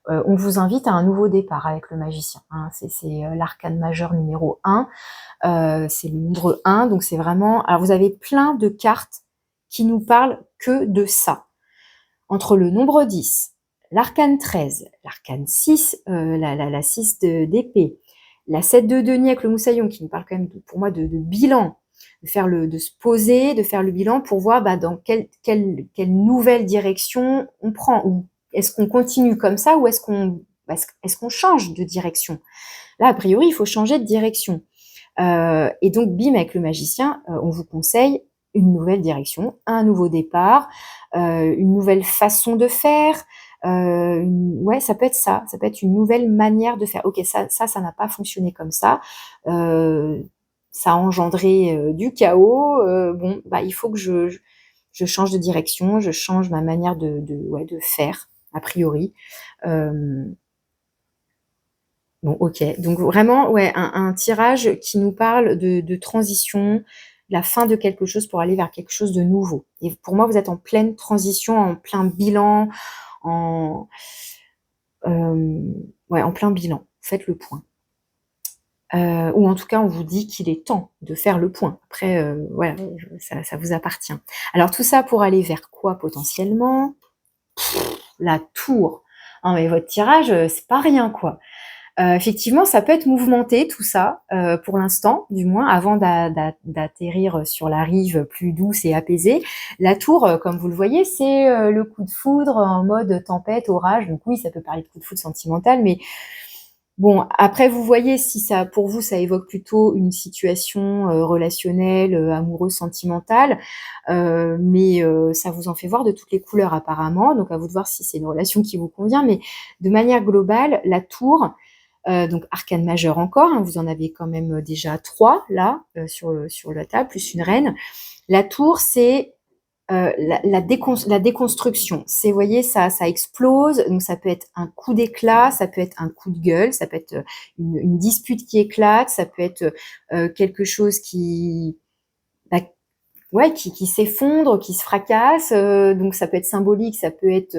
on vous invite à un nouveau départ avec le magicien. C'est l'arcane majeur numéro 1. C'est le nombre 1, donc c'est vraiment... Alors, vous avez plein de cartes qui nous parlent que de ça. Entre le nombre 10, l'arcane 13, l'arcane 6, la 6 d'épée, la 7 de denier avec le moussaillon, qui nous parle quand même, pour moi, de bilan, de se poser, de faire le bilan pour voir dans quelle nouvelle direction on prend. Ou est-ce qu'on continue comme ça ou est-ce qu'on change de direction? Là, a priori, il faut changer de direction. Et donc, bim, avec le magicien, on vous conseille une nouvelle direction, un nouveau départ, une nouvelle façon de faire. Ouais, ça peut être ça. Ça peut être une nouvelle manière de faire. Ok, ça n'a pas fonctionné comme ça. Ça a engendré du chaos. Bon, il faut que je change de direction, je change ma manière de faire, a priori. Bon, ok. Donc vraiment, ouais, un tirage qui nous parle de transition, la fin de quelque chose pour aller vers quelque chose de nouveau. Et pour moi, vous êtes en pleine transition, en plein bilan, en plein bilan. Faites le point. Ou en tout cas, on vous dit qu'il est temps de faire le point. Après, voilà, ça vous appartient. Alors tout ça pour aller vers quoi potentiellement? La tour. Non mais votre tirage, c'est pas rien quoi. Effectivement, ça peut être mouvementé tout ça, pour l'instant, du moins, avant d'atterrir sur la rive plus douce et apaisée. La tour, comme vous le voyez, c'est le coup de foudre en mode tempête, orage. Donc oui, ça peut parler de coup de foudre sentimental, mais bon, après, vous voyez si ça, pour vous, ça évoque plutôt une situation relationnelle, amoureuse, sentimentale, mais ça vous en fait voir de toutes les couleurs apparemment. Donc à vous de voir si c'est une relation qui vous convient. Mais de manière globale, la tour, donc arcane majeur encore, hein, vous en avez quand même déjà 3 là sur la table, plus une reine. La tour, c'est la déconstruction. C'est, vous voyez, ça explose, donc ça peut être un coup d'éclat, ça peut être un coup de gueule, ça peut être une dispute qui éclate, ça peut être quelque chose qui, bah, ouais, qui s'effondre, qui se fracasse. Donc ça peut être symbolique, ça peut être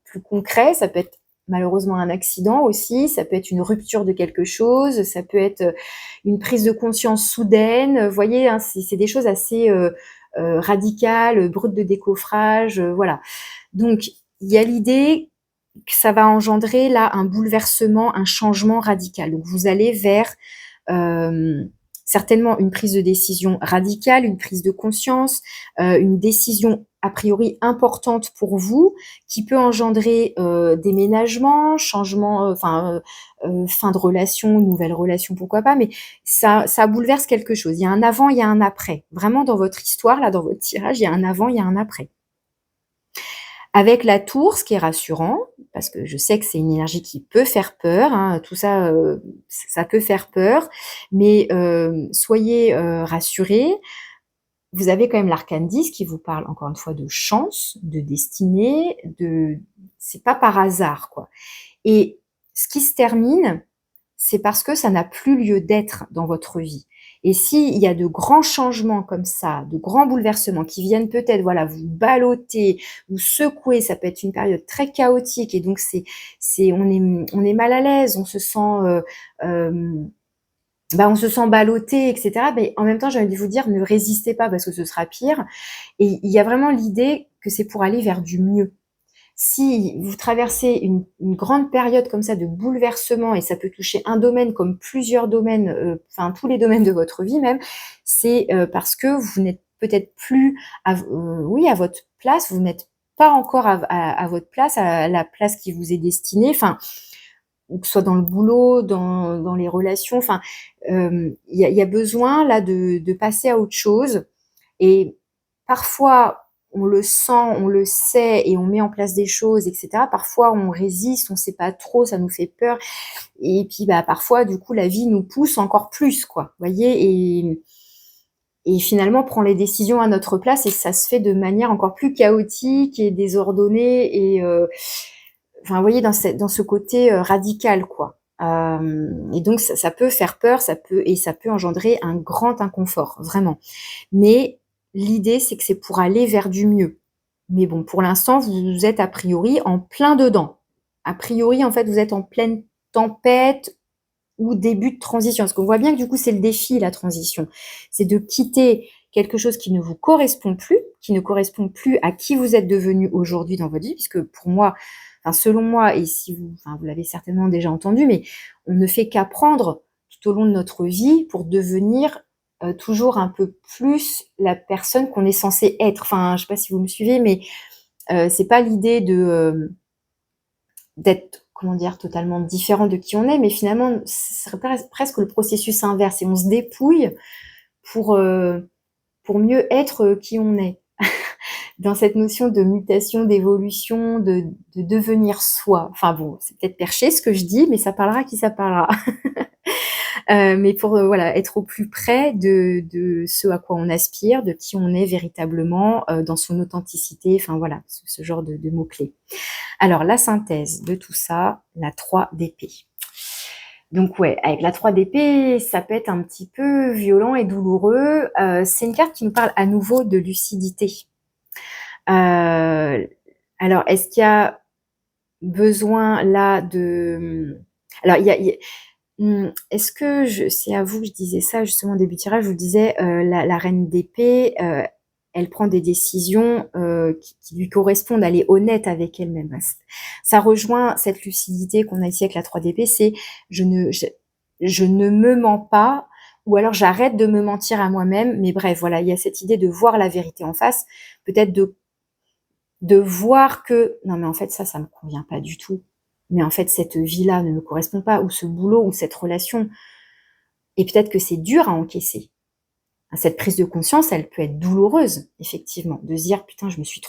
plus concret, ça peut être malheureusement un accident aussi, ça peut être une rupture de quelque chose, ça peut être une prise de conscience soudaine. Vous voyez, hein, c'est des choses assez radicales, brutes de décoffrage, voilà. Donc il y a l'idée que ça va engendrer là un bouleversement, un changement radical. Donc vous allez vers euh, certainement une prise de décision radicale, une prise de conscience, une décision a priori importante pour vous, qui peut engendrer déménagement, changement, fin de relation, nouvelle relation, pourquoi pas, mais ça bouleverse quelque chose. Il y a un avant, il y a un après. Vraiment dans votre histoire, là, dans votre tirage, il y a un avant, il y a un après. Avec la tour, ce qui est rassurant, parce que je sais que c'est une énergie qui peut faire peur, hein, tout ça, ça peut faire peur, mais soyez rassurés. Vous avez quand même l'arcane 10 qui vous parle encore une fois de chance, de destinée, c'est pas par hasard, quoi. Et ce qui se termine, c'est parce que ça n'a plus lieu d'être dans votre vie. Et s'il y a de grands changements comme ça, de grands bouleversements qui viennent peut-être, voilà, vous balloter, vous secouer, ça peut être une période très chaotique et donc on est mal à l'aise, on se sent, on se sent ballotté, etc. Mais en même temps, j'ai envie de vous dire, ne résistez pas parce que ce sera pire. Et il y a vraiment l'idée que c'est pour aller vers du mieux. Si vous traversez une grande période comme ça de bouleversement, et ça peut toucher un domaine comme plusieurs domaines, enfin tous les domaines de votre vie même, c'est parce que vous n'êtes peut-être plus à votre place, vous n'êtes pas encore à votre place, à la place qui vous est destinée, enfin, ou que ce soit dans le boulot, dans les relations, enfin, y a besoin là de passer à autre chose. Et parfois, on le sent, on le sait et on met en place des choses, etc. Parfois, on résiste, on sait pas trop, ça nous fait peur. Et puis, bah, parfois, du coup, la vie nous pousse encore plus, quoi. Vous voyez, et finalement, prend les décisions à notre place et ça se fait de manière encore plus chaotique et désordonnée et, enfin, vous voyez, dans ce côté radical, quoi. Et donc, ça peut faire peur, ça peut engendrer un grand inconfort, vraiment. Mais l'idée, c'est que c'est pour aller vers du mieux. Mais bon, pour l'instant, vous êtes a priori en plein dedans. A priori, en fait, vous êtes en pleine tempête ou début de transition. Parce qu'on voit bien que du coup, c'est le défi, la transition. C'est de quitter quelque chose qui ne vous correspond plus, qui ne correspond plus à qui vous êtes devenu aujourd'hui dans votre vie, puisque pour moi, enfin, selon moi, et si vous, enfin, vous l'avez certainement déjà entendu, mais on ne fait qu'apprendre tout au long de notre vie pour devenir toujours un peu plus la personne qu'on est censé être. Enfin, je sais pas si vous me suivez, mais c'est pas l'idée d'être, comment dire, totalement différent de qui on est, mais finalement, ce serait presque le processus inverse et on se dépouille pour, euh, pour mieux être qui on est. Dans cette notion de mutation, d'évolution, de devenir soi. Enfin bon, c'est peut-être perché ce que je dis, mais ça parlera à qui ça parlera. Mais pour voilà, être au plus près de ce à quoi on aspire, de qui on est véritablement dans son authenticité, enfin voilà, ce genre de mots-clés. Alors la synthèse de tout ça, la 3 d'épée. Donc ouais, avec la 3 d'épée, ça peut être un petit peu violent et douloureux. C'est une carte qui nous parle à nouveau de lucidité. Alors, est-ce qu'il y a besoin là de... Alors, est-ce que c'est à vous que je disais ça justement au début du tirage, je vous disais la reine d'épée, elle prend des décisions qui lui correspondent, elle est honnête avec elle-même. Ça rejoint cette lucidité qu'on a ici avec la 3DP, c'est je ne me mens pas, ou alors j'arrête de me mentir à moi-même, mais bref, voilà, il y a cette idée de voir la vérité en face, peut-être de voir que non mais en fait ça me convient pas du tout, mais en fait cette vie-là ne me correspond pas, ou ce boulot, ou cette relation, et peut-être que c'est dur à encaisser. Cette prise de conscience, elle peut être douloureuse, effectivement, de se dire putain, je me suis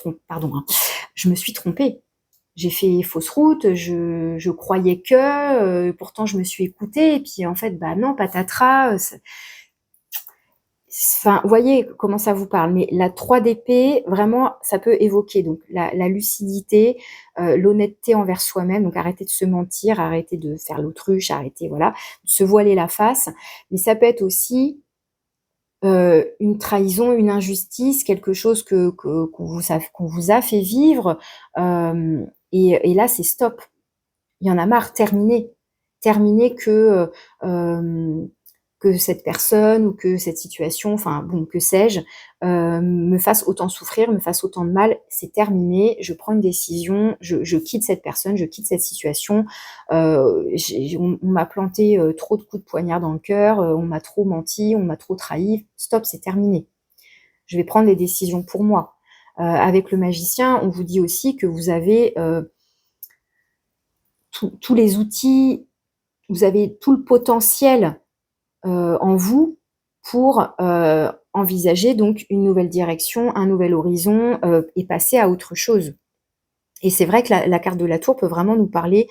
trompée. J'ai fait fausse route, je croyais que, pourtant je me suis écoutée, et puis en fait, bah non, patatras. Enfin, vous voyez comment ça vous parle, mais la 3DP, vraiment, ça peut évoquer donc la lucidité, l'honnêteté envers soi-même, donc arrêter de se mentir, arrêter de faire l'autruche, arrêter, voilà, de se voiler la face, mais ça peut être aussi une trahison, une injustice, quelque chose qu'on vous a fait vivre, et là c'est stop. Il y en a marre, terminé. Terminé que cette personne ou que cette situation, enfin bon, que sais-je, me fasse autant souffrir, me fasse autant de mal. C'est terminé, je prends une décision, je quitte cette personne, je quitte cette situation. On m'a planté trop de coups de poignard dans le cœur, on m'a trop menti, on m'a trop trahi. Stop, c'est terminé. Je vais prendre les décisions pour moi. Avec le magicien, on vous dit aussi que vous avez tous les outils, vous avez tout le potentiel en vous pour envisager donc une nouvelle direction, un nouvel horizon, et passer à autre chose. Et c'est vrai que la carte de la tour peut vraiment nous parler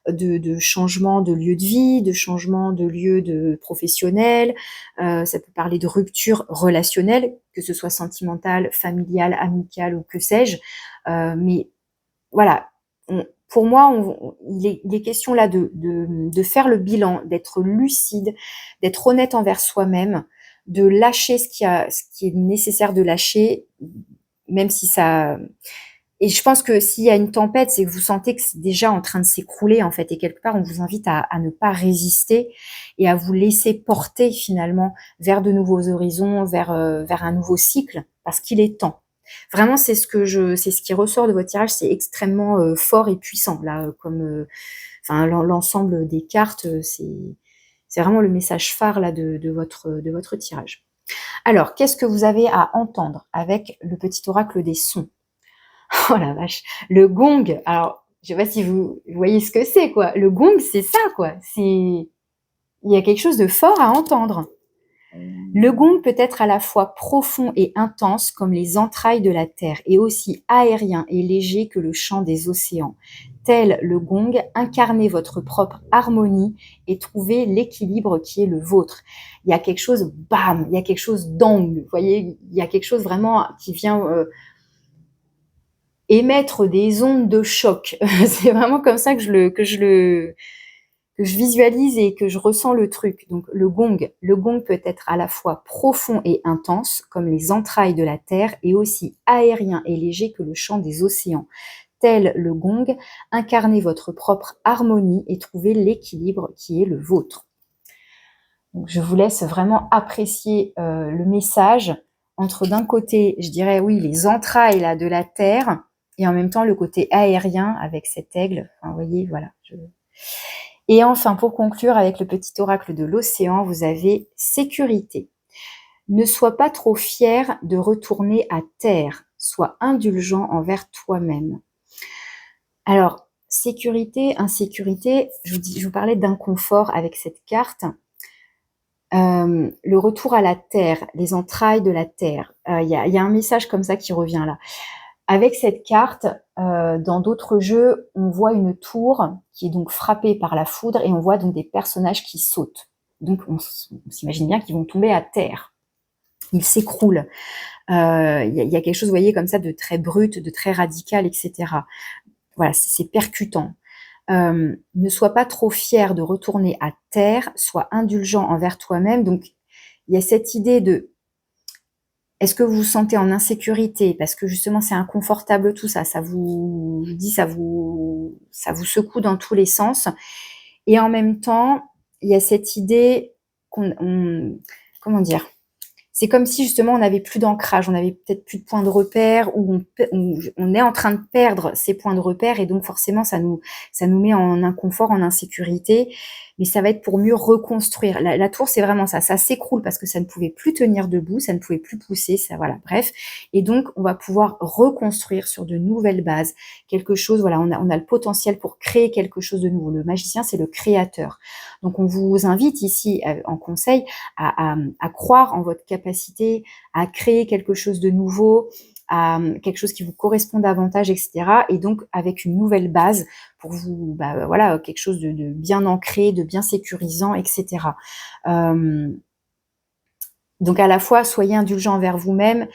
de changement de lieu de vie, de changement de lieu de professionnel, ça peut parler de rupture relationnelle, que ce soit sentimentale, familiale, amicale ou que sais-je. Mais voilà, pour moi, il est question là de faire le bilan, d'être lucide, d'être honnête envers soi-même, de lâcher ce qui est nécessaire de lâcher, même si ça... Et je pense que s'il y a une tempête, c'est que vous sentez que c'est déjà en train de s'écrouler, en fait. Et quelque part, on vous invite à ne pas résister et à vous laisser porter finalement vers de nouveaux horizons, vers un nouveau cycle, parce qu'il est temps. Vraiment, c'est ce qui ressort de votre tirage, c'est extrêmement fort et puissant là, enfin l'ensemble des cartes, c'est vraiment le message phare là de votre tirage. Alors, qu'est-ce que vous avez à entendre avec le petit oracle des sons? Oh la vache, le gong. Alors, je sais pas si vous voyez ce que c'est, quoi. Le gong, c'est ça, quoi. Il y a quelque chose de fort à entendre. Le gong peut être à la fois profond et intense comme les entrailles de la terre, et aussi aérien et léger que le chant des océans. Tel le gong, incarnez votre propre harmonie et trouvez l'équilibre qui est le vôtre. Il y a quelque chose, bam, il y a quelque chose d'ong. Vous voyez, il y a quelque chose vraiment qui vient émettre des ondes de choc. C'est vraiment comme ça que je visualise et que je ressens le truc. Donc le gong peut être à la fois profond et intense, comme les entrailles de la terre, et aussi aérien et léger que le chant des océans. Tel le gong, incarnez votre propre harmonie et trouvez l'équilibre qui est le vôtre. Donc je vous laisse vraiment apprécier le message entre d'un côté, je dirais oui, les entrailles là, de la terre, et en même temps le côté aérien avec cet aigle. Enfin, vous voyez, voilà. Et enfin, pour conclure avec le petit oracle de l'océan, vous avez sécurité. Ne sois pas trop fier de retourner à terre. Sois indulgent envers toi-même. Alors, sécurité, insécurité, je vous parlais d'inconfort avec cette carte. Le retour à la terre, les entrailles de la terre. Il y a un message comme ça qui revient là. Avec cette carte, dans d'autres jeux, on voit une tour qui est donc frappée par la foudre et on voit donc des personnages qui sautent. Donc on s'imagine bien qu'ils vont tomber à terre. Ils s'écroulent. Il y a quelque chose, vous voyez, comme ça, de très brut, de très radical, etc. Voilà, c'est percutant. Ne sois pas trop fier de retourner à terre, sois indulgent envers toi-même. Donc il y a cette idée de est-ce que vous vous sentez en insécurité parce que justement c'est inconfortable tout ça, ça vous secoue dans tous les sens, et en même temps il y a cette idée comment dire, c'est comme si justement on n'avait plus d'ancrage, on n'avait peut-être plus de points de repère, ou on est en train de perdre ces points de repère, et donc forcément ça nous met en inconfort, en insécurité, mais ça va être pour mieux reconstruire. La tour, c'est vraiment ça s'écroule parce que ça ne pouvait plus tenir debout, ça ne pouvait plus pousser, ça, voilà, bref. Et donc on va pouvoir reconstruire sur de nouvelles bases, quelque chose, voilà, on a le potentiel pour créer quelque chose de nouveau. Le magicien, c'est le créateur. Donc on vous invite ici en conseil à croire en votre capacité à créer quelque chose de nouveau, à quelque chose qui vous correspond davantage, etc. Et donc avec une nouvelle base pour vous, voilà, quelque chose de bien ancré, de bien sécurisant, etc. Donc à la fois, soyez indulgent envers vous-même,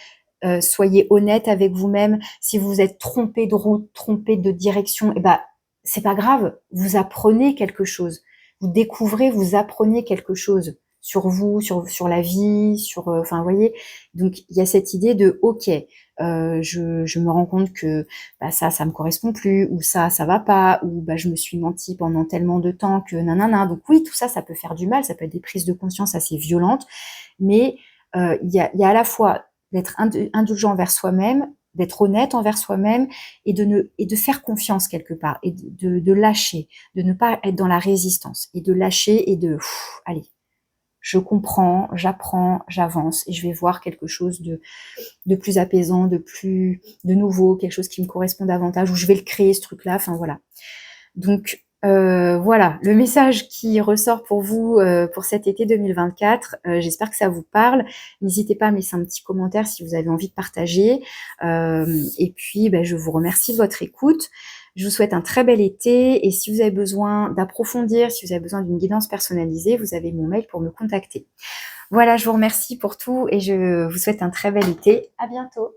soyez honnête avec vous-même. Si vous vous êtes trompé de route, trompé de direction, c'est pas grave, vous apprenez quelque chose. Vous découvrez, vous apprenez quelque chose sur vous, sur la vie, enfin, vous voyez. Donc il y a cette idée de OK, je me rends compte que ça me correspond plus, ou ça va pas, ou je me suis menti pendant tellement de temps que nanana. Donc oui, tout ça, ça peut faire du mal, ça peut être des prises de conscience assez violentes, mais il y a à la fois d'être indulgent envers soi-même, d'être honnête envers soi-même, et de faire confiance quelque part, et de lâcher, de ne pas être dans la résistance, et de lâcher, et allez, je comprends, j'apprends, j'avance, et je vais voir quelque chose de plus apaisant, de nouveau, quelque chose qui me correspond davantage, où je vais le créer, ce truc-là, enfin voilà. Donc voilà, le message qui ressort pour vous pour cet été 2024. J'espère que ça vous parle. N'hésitez pas à me laisser un petit commentaire si vous avez envie de partager. Et puis, je vous remercie de votre écoute. Je vous souhaite un très bel été, et si vous avez besoin d'approfondir, si vous avez besoin d'une guidance personnalisée, vous avez mon mail pour me contacter. Voilà, je vous remercie pour tout, et je vous souhaite un très bel été. À bientôt.